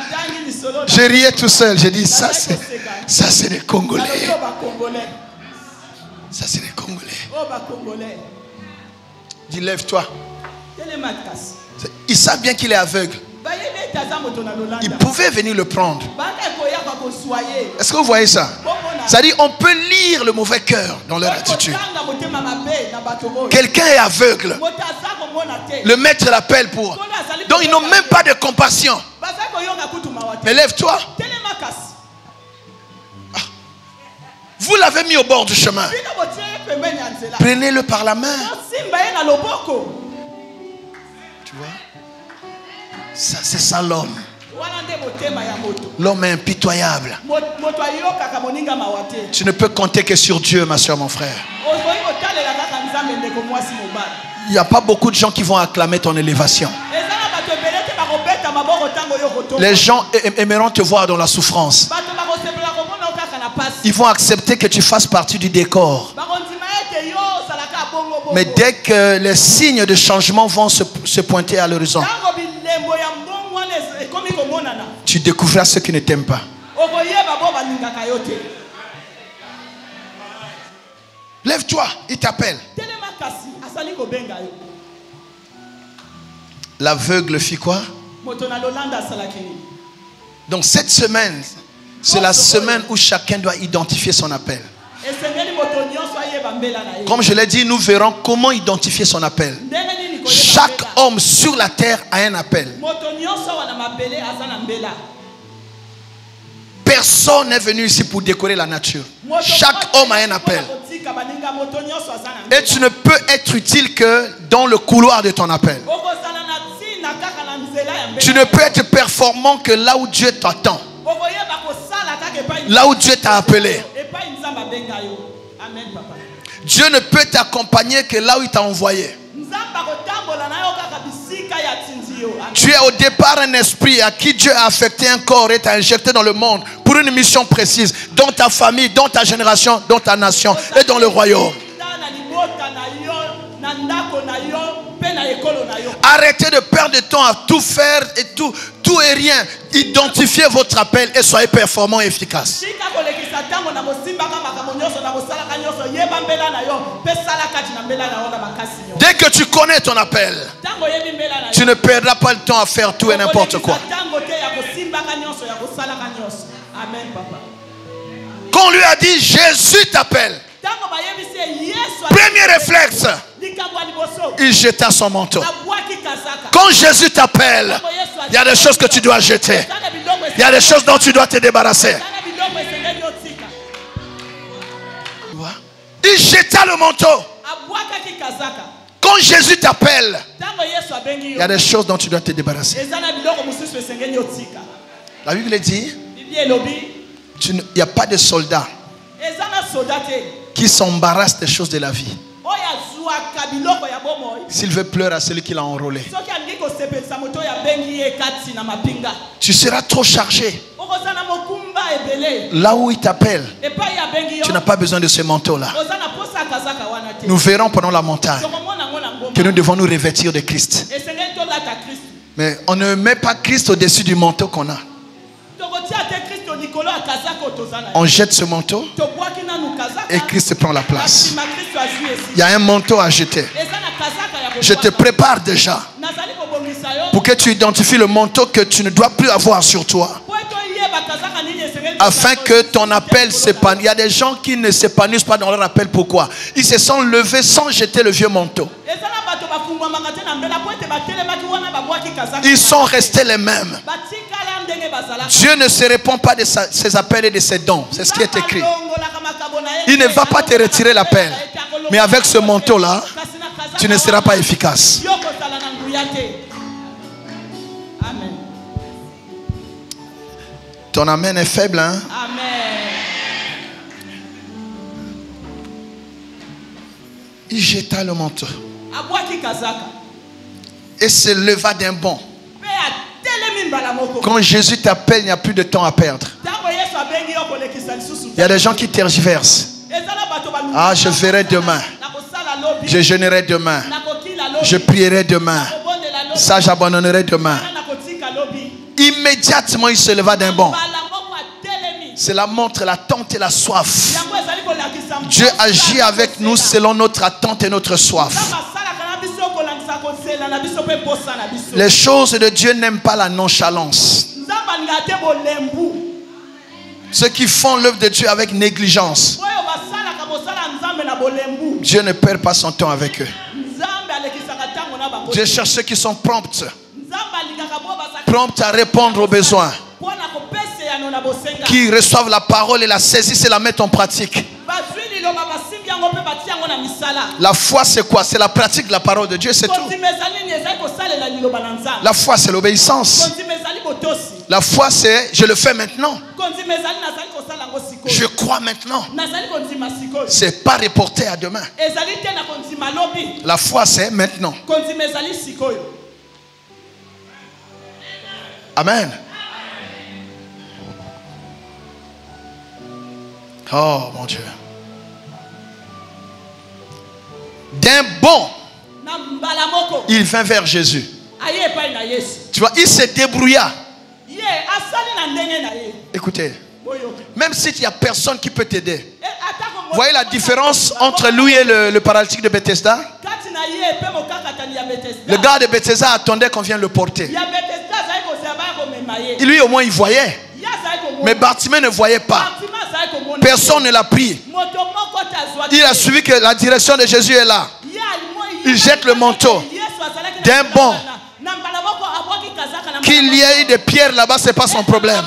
Je riais tout seul. J'ai dit ça c'est des Congolais. Ça c'est des Congolais. Dis lève-toi. Il sait bien qu'il est aveugle. Il pouvait venir le prendre. Est-ce que vous voyez ça? C'est-à-dire on peut lire le mauvais cœur dans leur attitude. Quelqu'un est aveugle. Le maître l'appelle pour. Donc ils n'ont même pas de compassion. Mais lève-toi. Vous l'avez mis au bord du chemin. Prenez-le par la main. Tu vois? Ça, c'est ça l'homme. L'homme est impitoyable. Tu ne peux compter que sur Dieu, ma soeur, mon frère. Il n'y a pas beaucoup de gens qui vont acclamer ton élévation. Les gens aimeront te voir dans la souffrance. Ils vont accepter que tu fasses partie du décor. Mais dès que les signes de changement vont se pointer à l'horizon, tu découvriras ceux qui ne t'aiment pas. Lève-toi, il t'appelle. L'aveugle fit quoi? Donc cette semaine, c'est la semaine où chacun doit identifier son appel. Comme je l'ai dit, nous verrons comment identifier son appel. Chaque homme sur la terre a un appel. Personne n'est venu ici pour décorer la nature. Chaque homme a un appel. Et tu ne peux être utile que dans le couloir de ton appel. Tu ne peux être performant que là où Dieu t'attend. Là où Dieu t'a appelé. Dieu ne peut t'accompagner que là où il t'a envoyé. Tu es au départ un esprit à qui Dieu a affecté un corps et t'a injecté dans le monde pour une mission précise, dans ta famille, dans ta génération, dans ta nation et dans le royaume. Arrêtez de perdre du temps à tout faire et tout et rien. Identifiez votre appel et soyez performant et efficace. Dès que tu connais ton appel, tu ne perdras pas le temps à faire tout et n'importe quoi. Quand on lui a dit Jésus t'appelle, premier réflexe, il jeta son manteau. Quand Jésus t'appelle, il y a des choses que tu dois jeter. Il y a des choses dont tu dois te débarrasser. Il jeta le manteau. Quand Jésus t'appelle, il y a des choses dont tu dois te débarrasser. La Bible dit, il n'y a pas de soldats qui s'embarrassent des choses de la vie. S'il veut pleurer à celui qui l'a enrôlé. Tu seras trop chargé. Là où il t'appelle, tu n'as pas besoin de ce manteau-là. Nous verrons pendant la montagne que nous devons nous revêtir de Christ. Mais on ne met pas Christ au-dessus du manteau qu'on a. On jette ce manteau et Christ prend la place. Il y a un manteau à jeter. Je te prépare déjà pour que tu identifies le manteau que tu ne dois plus avoir sur toi, afin que ton appel s'épanouisse. Il y a des gens qui ne s'épanouissent pas dans leur appel. Pourquoi? Ils se sont levés sans jeter le vieux manteau. Ils sont restés les mêmes. Dieu ne se répond pas de ses appels et de ses dons. C'est ce qui est écrit. Il ne va pas te retirer l'appel. Mais avec ce manteau-là, tu ne seras pas efficace. Amen. Ton amen est faible, hein? Amen. Il jeta le manteau et se leva d'un bond. Quand Jésus t'appelle, il n'y a plus de temps à perdre. Il y a des gens qui tergiversent. Ah, je verrai demain. Je jeûnerai demain. Je prierai demain. Ça, j'abandonnerai demain. Immédiatement, il se leva d'un bond. Cela montre l'attente et la soif. Dieu agit avec nous selon notre attente et notre soif. Les choses de Dieu n'aiment pas la nonchalance. Ceux qui font l'œuvre de Dieu avec négligence, Dieu ne perd pas son temps avec eux. Dieu cherche ceux qui sont prompts à répondre aux besoins, qui reçoivent la parole et la saisissent et la mettent en pratique. La foi, c'est quoi? C'est la pratique de la parole de Dieu, c'est tout. La foi, c'est l'obéissance. La foi, c'est je le fais maintenant. Je crois maintenant. C'est pas reporté à demain. La foi, c'est maintenant. Amen. Oh mon Dieu. D'un bond, il vint vers Jésus. Tu vois, il se débrouilla. Écoutez, même s'il n'y a personne qui peut t'aider. Vous voyez la différence entre lui et le paralytique de Bethesda? Le gars de Bethesda attendait qu'on vienne le porter. Et lui au moins il voyait. Mais Bartimée ne voyait pas. Personne ne l'a pris. Il a suivi que la direction de Jésus est là. Il jette le manteau. d'un bond. Qu'il y ait des pierres là-bas, ce n'est pas son problème.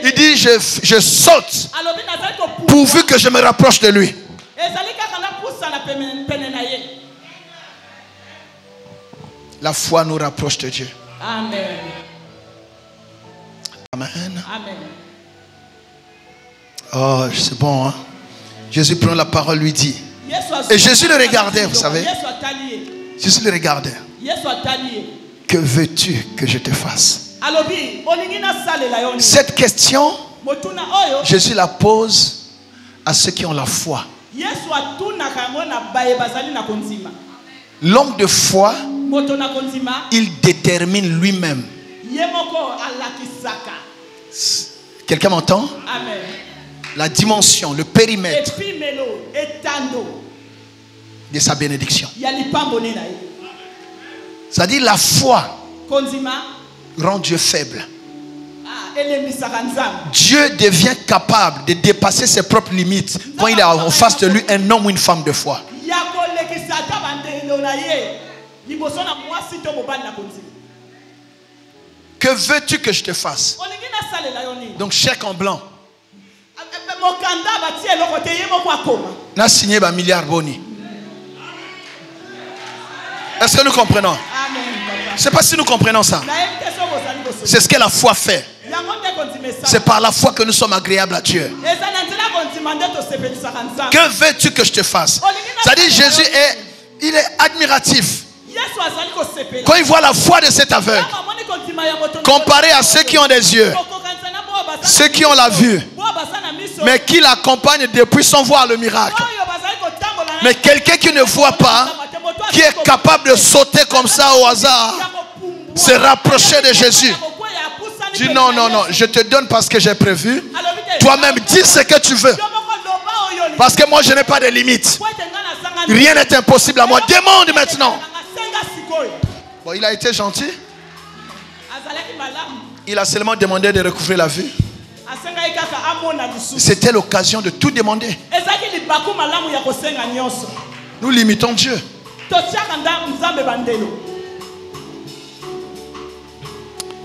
Il dit, je saute pourvu que je me rapproche de lui. La foi nous rapproche de Dieu. Amen. Amen. Amen. Oh, c'est bon, hein? Jésus prend la parole, lui dit. Et Jésus le regardait, vous savez. Jésus le regardait. Que veux-tu que je te fasse? Cette question, Jésus la pose à ceux qui ont la foi. L'homme de foi, il détermine lui-même. Quelqu'un m'entend? Amen. La dimension, le périmètre de sa bénédiction. C'est-à-dire la foi rend Dieu faible. Dieu devient capable de dépasser ses propres limites quand il a en face de lui un homme ou une femme de foi. Que veux-tu que je te fasse? Donc chèque en blanc. On a signé un milliard boni. Est-ce que nous comprenons? Je ne sais pas si nous comprenons ça. C'est ce que la foi fait. C'est par la foi que nous sommes agréables à Dieu. Que veux-tu que je te fasse? C'est-à-dire Jésus il est admiratif. Quand il voit la foi de cet aveugle, comparé à ceux qui ont des yeux, ceux qui ont la vue, mais qui l'accompagnent depuis sans voir le miracle. Mais quelqu'un qui ne voit pas, qui est capable de sauter comme ça au hasard, se rapprocher de Jésus. Dis non, non, non, je te donne parce que j'ai prévu. Toi-même, dis ce que tu veux. Parce que moi, je n'ai pas de limites. Rien n'est impossible à moi. Demande maintenant. Bon, il a été gentil. Il a seulement demandé de recouvrir la vue. C'était l'occasion de tout demander. Nous limitons Dieu.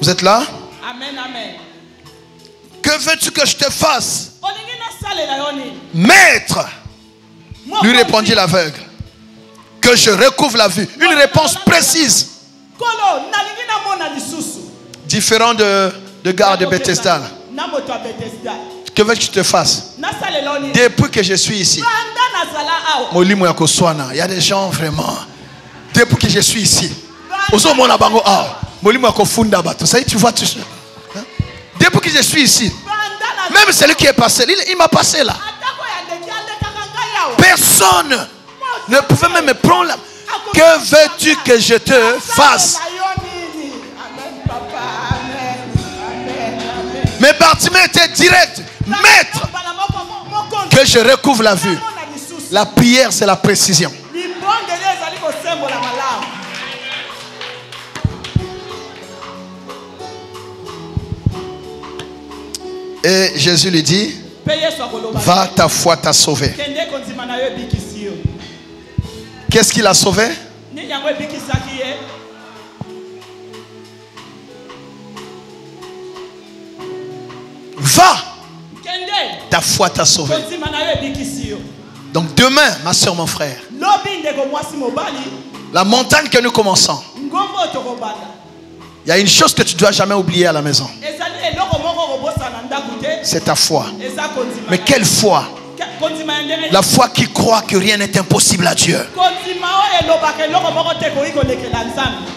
Vous êtes là? Amen, amen. Que veux-tu que je te fasse? Maître, lui répondit l'aveugle, que je recouvre la vue. Une réponse précise. Différent de gars de Bethesda. Que veux-tu que je te fasse? Depuis que je suis ici. Il y a des gens vraiment. Depuis que je suis ici. Tu vois tout ça. Depuis que je suis ici. Même celui qui est passé, il m'a passé là. Personne ne pouvait même me prendre là. Que veux-tu que je te fasse? Mais Bartimée était direct. Maître, que je recouvre la vue. La prière, c'est la précision. Et Jésus lui dit, va, ta foi t'a sauvé. Qu'est-ce qu'il a sauvé? Va, ta foi t'a sauvé. Donc demain, ma soeur, mon frère, la montagne que nous commençons, il y a une chose que tu ne dois jamais oublier à la maison. C'est ta foi. Mais quelle foi? La foi qui croit que rien n'est impossible à Dieu.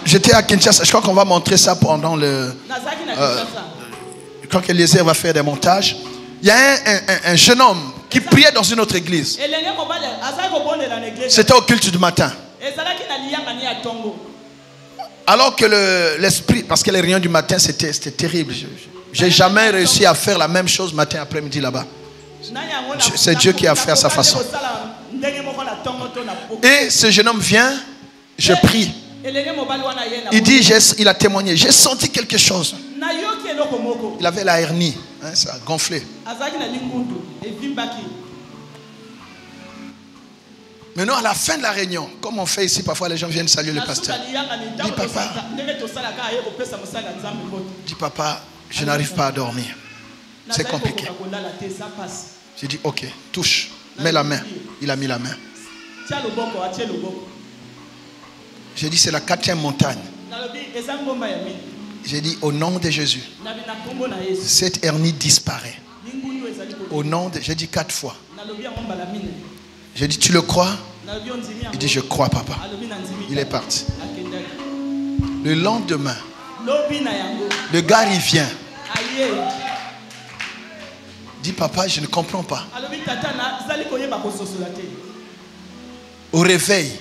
J'étais à Kinshasa. Je crois qu'on va montrer ça pendant le... je crois qu'Eliezer va faire des montages. Il y a un jeune homme qui priait dans une autre église. C'était au culte du matin. Alors que l'esprit, parce que les réunions du matin c'était terrible. J'ai jamais réussi à faire la même chose matin après-midi là-bas. C'est Dieu qui a fait à sa façon. Et ce jeune homme vient, je prie. Il dit, il a témoigné, j'ai senti quelque chose. Il avait la hernie, hein, ça a gonflé. Maintenant, à la fin de la réunion, comme on fait ici, parfois les gens viennent saluer le pasteur. Dis papa, je n'arrive pas à dormir. C'est compliqué. J'ai dit ok, touche, mets la main. Il a mis la main. J'ai dit c'est la 4e montagne. J'ai dit au nom de Jésus, cette hernie disparaît. Au nom de... J'ai dit 4 fois. J'ai dit tu le crois? Il dit je crois papa. Il est parti. Le lendemain, le gars il vient. Dit papa je ne comprends pas. Au réveil,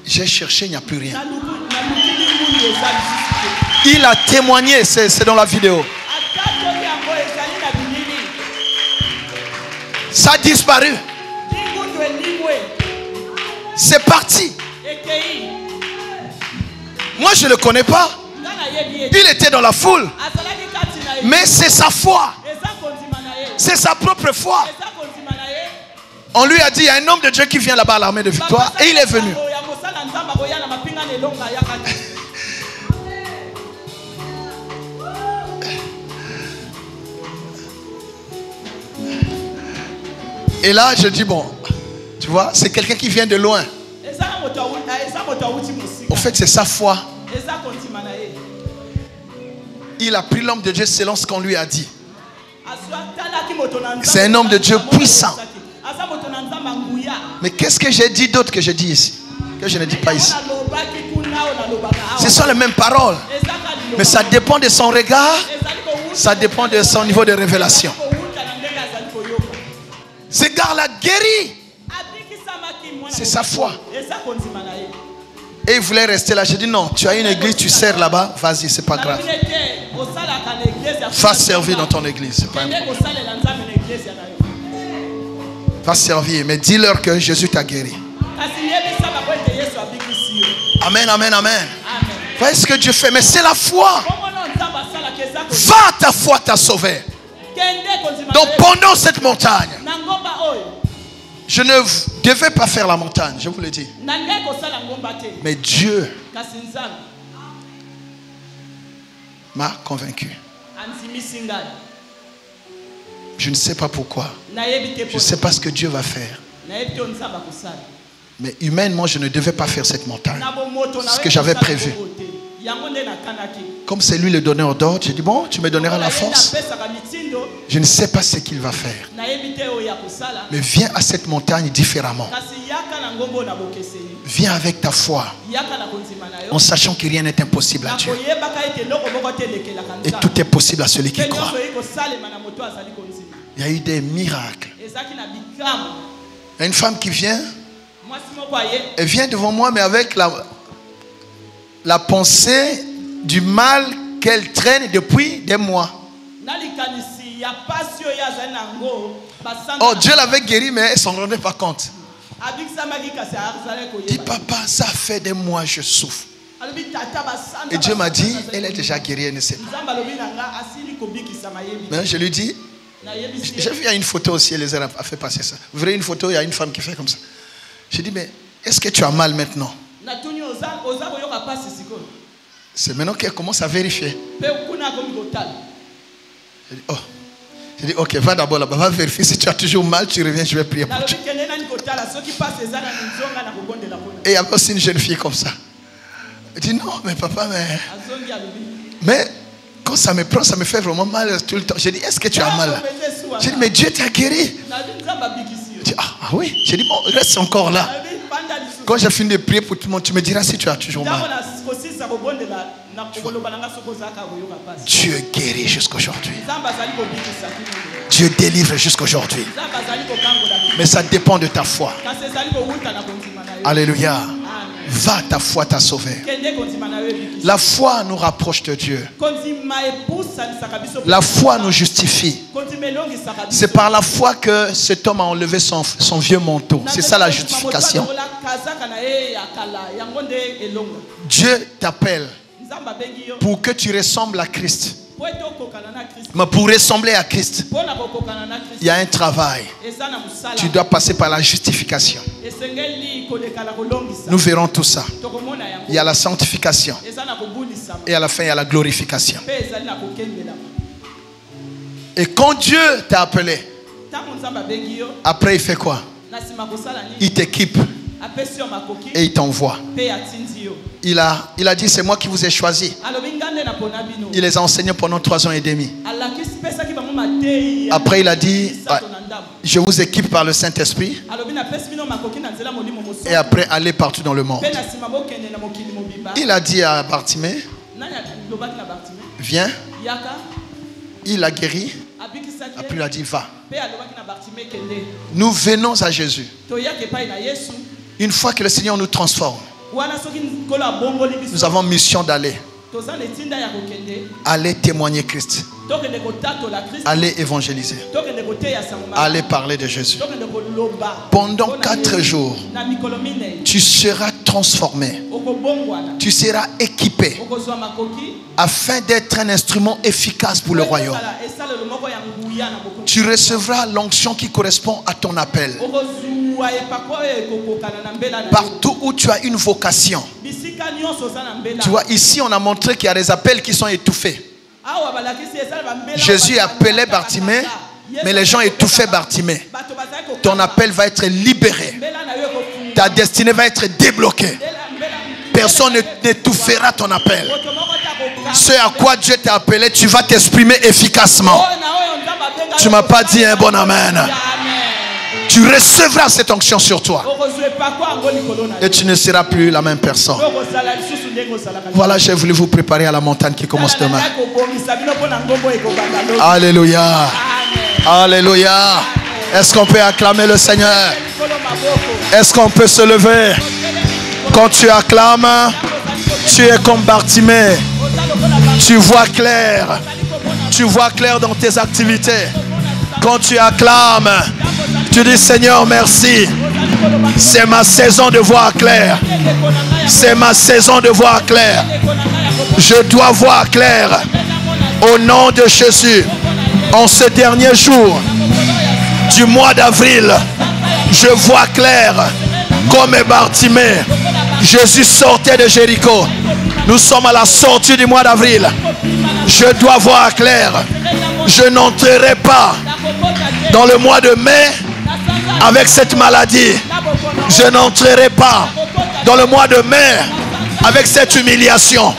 j'ai cherché, il n'y a plus rien. Il a témoigné, c'est dans la vidéo. Ça a disparu. C'est parti. Moi je ne le connais pas. Il était dans la foule. Mais c'est sa foi. C'est sa propre foi. On lui a dit, il y a un homme de Dieu qui vient là-bas à l'armée de victoire. Et il est venu. Et là, je dis, bon, tu vois, c'est quelqu'un qui vient de loin. Au fait, c'est sa foi. Il a pris l'homme de Dieu selon ce qu'on lui a dit. C'est un homme de Dieu puissant. Mais qu'est-ce que j'ai dit d'autre que je dis ici? Que je ne dis pas ici. Ce sont les mêmes paroles. Mais ça dépend de son regard. Ça dépend de son niveau de révélation. Ce gars-là guéri. C'est sa foi. Et il voulait rester là. J'ai dit non, tu as une église, tu sers là-bas. Vas-y, c'est pas grave. Va servir dans ton église. C'est pas important. Va servir, mais dis-leur que Jésus t'a guéri. Amen, amen, amen. Voyez ce que Dieu fait, mais c'est la foi. Va, ta foi t'a sauvé. Donc pendant cette montagne, je ne devais pas faire la montagne, je vous le dis. Mais Dieu m'a convaincu. Je ne sais pas pourquoi. Je ne sais pas ce que Dieu va faire. Mais humainement, je ne devais pas faire cette montagne. Ce que j'avais prévu. Comme c'est lui le donneur d'ordre, j'ai dit bon, tu me donneras la force. Je ne sais pas ce qu'il va faire. Mais viens à cette montagne différemment. Viens avec ta foi. En sachant que rien n'est impossible à Dieu. Et tout est possible à celui qui croit. Il y a eu des miracles. Il y a une femme qui vient. Elle vient devant moi, mais avec la pensée du mal qu'elle traîne depuis des mois. Oh, Dieu l'avait guérie, mais elle ne s'en rendait pas compte. Dis papa, ça fait des mois je souffre. Et Dieu m'a dit, elle est déjà guérie, elle ne sait pas. Mais je lui dis, j'ai vu, il y a une photo aussi, Eliezer a fait passer ça. Vous verrez une photo, il y a une femme qui fait comme ça. Je dis, mais est-ce que tu as mal maintenant? C'est maintenant qu'elle commence à vérifier. Je dis, oh. Je dis, ok, va d'abord là-bas, va vérifier. Si tu as toujours mal, tu reviens, je vais prier pour toi. Et il y avait aussi une jeune fille comme ça. Elle dit, non, mais papa, mais quand ça me prend, ça me fait vraiment mal tout le temps. J'ai dit, est-ce que tu as mal? J'ai dit, mais Dieu t'a guéri. Je dis, ah oui. J'ai dit, bon, reste encore là. Quand j'ai fini de prier pour tout le monde, tu me diras si tu as toujours mal. Dieu guérit jusqu'aujourd'hui. Dieu délivre jusqu'aujourd'hui. Mais ça dépend de ta foi. Alléluia. Va, ta foi t'a sauvé. La foi nous rapproche de Dieu. La foi nous justifie. C'est par la foi que cet homme a enlevé son vieux manteau. C'est ça la justification. Dieu t'appelle pour que tu ressembles à Christ. Mais pour ressembler à Christ, il y a un travail. Tu dois passer par la justification. Nous verrons tout ça. Il y a la sanctification. Et à la fin, il y a la glorification. Et quand Dieu t'a appelé, après il fait quoi? Il t'équipe et il t'envoie. Il a dit, c'est moi qui vous ai choisi. Il les a enseignés pendant 3 ans et demi. Après il a dit, je vous équipe par le Saint-Esprit. Et après, allez partout dans le monde. Il a dit à Bartimée, viens. Il a guéri. Après il a dit, va. Nous venons à Jésus. Une fois que le Seigneur nous transforme, nous avons mission d'aller. Allez témoigner Christ. Allez évangéliser. Allez parler de Jésus. Pendant 4 jours, tu seras transformé. Tu seras équipé afin d'être un instrument efficace pour le royaume. Tu recevras l'onction qui correspond à ton appel. Partout où tu as une vocation. Tu vois, ici on a montré qu'il y a des appels qui sont étouffés. Jésus appelait Bartimée, mais les gens étouffaient Bartimée. Ton appel va être libéré. Ta destinée va être débloquée. Personne n'étouffera ton appel. Ce à quoi Dieu t'a appelé, tu vas t'exprimer efficacement. Tu ne m'as pas dit un bon amen. Tu recevras cette onction sur toi. Et tu ne seras plus la même personne. Voilà, j'ai voulu vous préparer à la montagne qui commence demain. Alléluia. Alléluia. Est-ce qu'on peut acclamer le Seigneur? Est-ce qu'on peut se lever? Quand tu acclames, tu es comme Bartimée. Tu vois clair. Tu vois clair dans tes activités. Quand tu acclames, tu dis Seigneur merci. C'est ma saison de voir clair. C'est ma saison de voir clair. Je dois voir clair. Au nom de Jésus. En ce dernier jour du mois d'avril, je vois clair comme Bartimée. Jésus sortait de Jéricho. Nous sommes à la sortie du mois d'avril. Je dois voir clair. Je n'entrerai pas dans le mois de mai avec cette maladie. Je n'entrerai pas dans le mois de mai avec cette humiliation.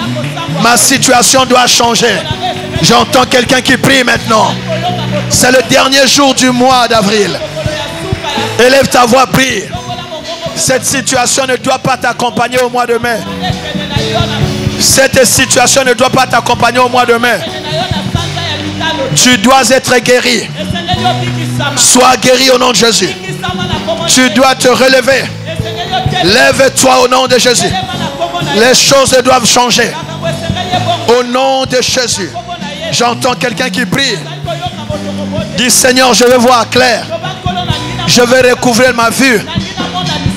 Ma situation doit changer. J'entends quelqu'un qui prie maintenant. C'est le dernier jour du mois d'avril. Élève ta voix, prie. Cette situation ne doit pas t'accompagner au mois de mai. Cette situation ne doit pas t'accompagner au mois de mai. Tu dois être guéri. Sois guéri au nom de Jésus. Tu dois te relever. Lève-toi au nom de Jésus. Les choses doivent changer. Au nom de Jésus. J'entends quelqu'un qui prie. Dis Seigneur, je veux voir clair. Je veux recouvrir ma vue.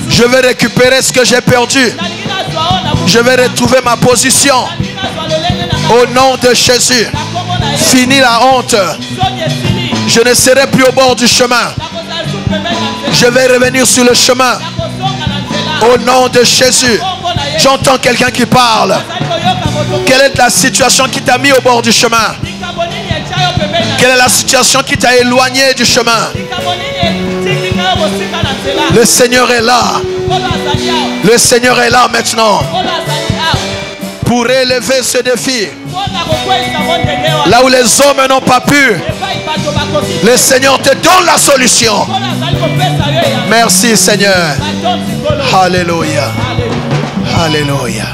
Je veux récupérer ce que j'ai perdu. Je vais retrouver ma position. Au nom de Jésus. Fini la honte. Je ne serai plus au bord du chemin. Je vais revenir sur le chemin. Au nom de Jésus. J'entends quelqu'un qui parle. Quelle est la situation qui t'a mis au bord du chemin? Quelle est la situation qui t'a éloigné du chemin? Le Seigneur est là. Le Seigneur est là maintenant pour relever ce défi. Là où les hommes n'ont pas pu, le Seigneur te donne la solution. Merci Seigneur. Alléluia. Alléluia.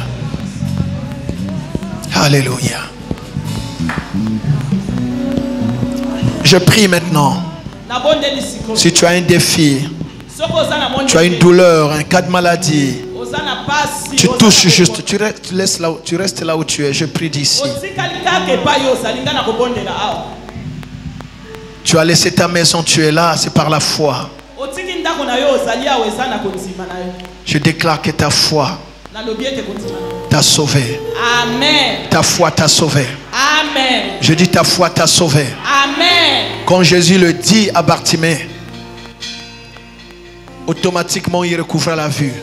Alléluia. Je prie maintenant. Si tu as un défi, tu as une douleur, un cas de maladie, tu touches juste, tu restes là où tu es. Je prie d'ici. Tu as laissé ta maison, tu es là, c'est par la foi. Je déclare que ta foi t'a sauvé. Amen. Ta foi t'a sauvé. Amen. Je dis ta foi t'a sauvé. Amen. Quand Jésus le dit à Bartimée, automatiquement il recouvra la vue.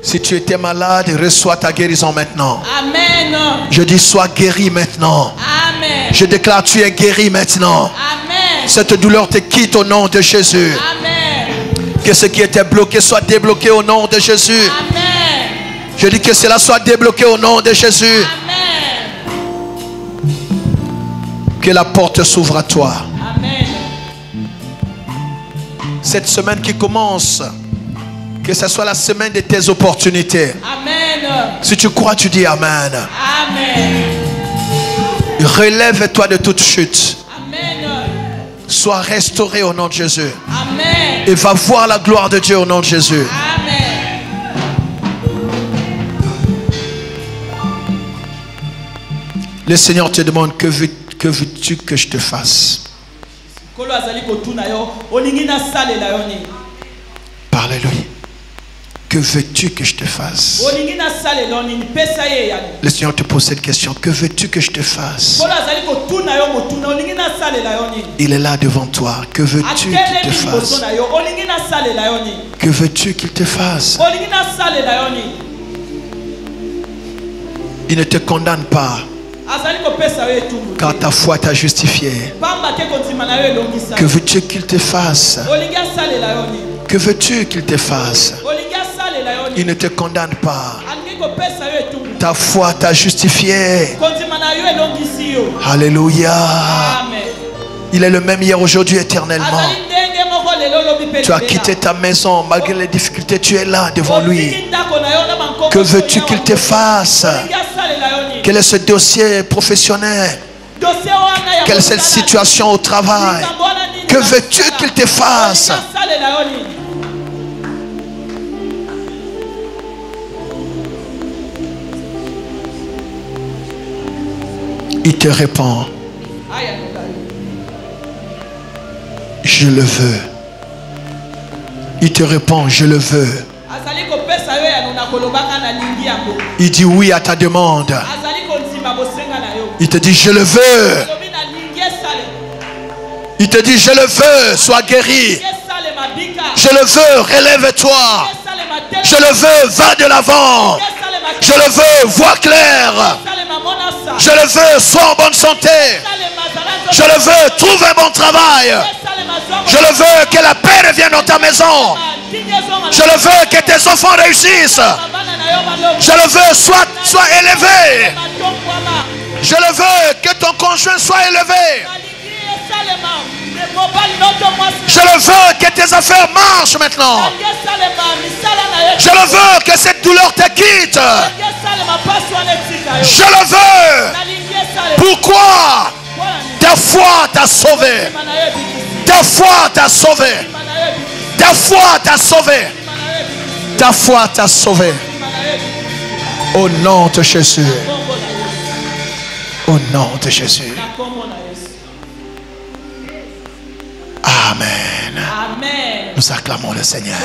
Si tu étais malade, reçois ta guérison maintenant. Amen. Je dis sois guéri maintenant. Amen. Je déclare tu es guéri maintenant. Amen. Cette douleur te quitte au nom de Jésus. Amen. Que ce qui était bloqué soit débloqué au nom de Jésus. Amen. Je dis que cela soit débloqué au nom de Jésus. Amen. Que la porte s'ouvre à toi. Amen. Cette semaine qui commence, que ce soit la semaine de tes opportunités. Amen. Si tu crois, tu dis Amen. Amen. Relève-toi de toute chute. Amen. Sois restauré au nom de Jésus. Amen. Et va voir la gloire de Dieu au nom de Jésus. Amen. Le Seigneur te demande que veux-tu que je te fasse? Parle-lui. Que veux-tu que je te fasse? Le Seigneur te pose cette question. Que veux-tu que je te fasse? Il est là devant toi. Que veux-tu qu'il te fasse? Que veux-tu qu'il te fasse? Il ne te condamne pas, car ta foi t'a justifié. Que veux-tu qu'il te fasse? Que veux-tu qu'il te fasse? Il ne te condamne pas. Ta foi t'a justifié. Alléluia. Il est le même hier, aujourd'hui, éternellement. Tu as quitté ta maison malgré les difficultés. Tu es là devant lui. Que veux-tu qu'il te fasse? Quel est ce dossier professionnel? Quelle est cette situation au travail? Que veux-tu qu'il te fasse? Il te répond, je le veux. Il te répond, je le veux. Il dit oui à ta demande. Il te dit, je le veux. Il te dit, je le veux, sois guéri. Je le veux, relève-toi. Je le veux, va de l'avant. Je le veux, vois clair. Je le veux, sois en bonne santé. Je le veux, trouve un bon travail. Je le veux, que la paix revienne dans ta maison. Je le veux, que tes enfants réussissent. Je le veux, sois élevé. Je le veux, que ton conjoint soit élevé. Je le veux, que tes affaires marchent maintenant. Je le veux, que cette douleur te quitte. Je le veux. Pourquoi? Ta foi t'a sauvé. Ta foi t'a sauvé. Ta foi t'a sauvé. Ta foi t'a sauvé. Au nom de Jésus. Au nom de Jésus. Amen. Amen. Nous acclamons le Seigneur.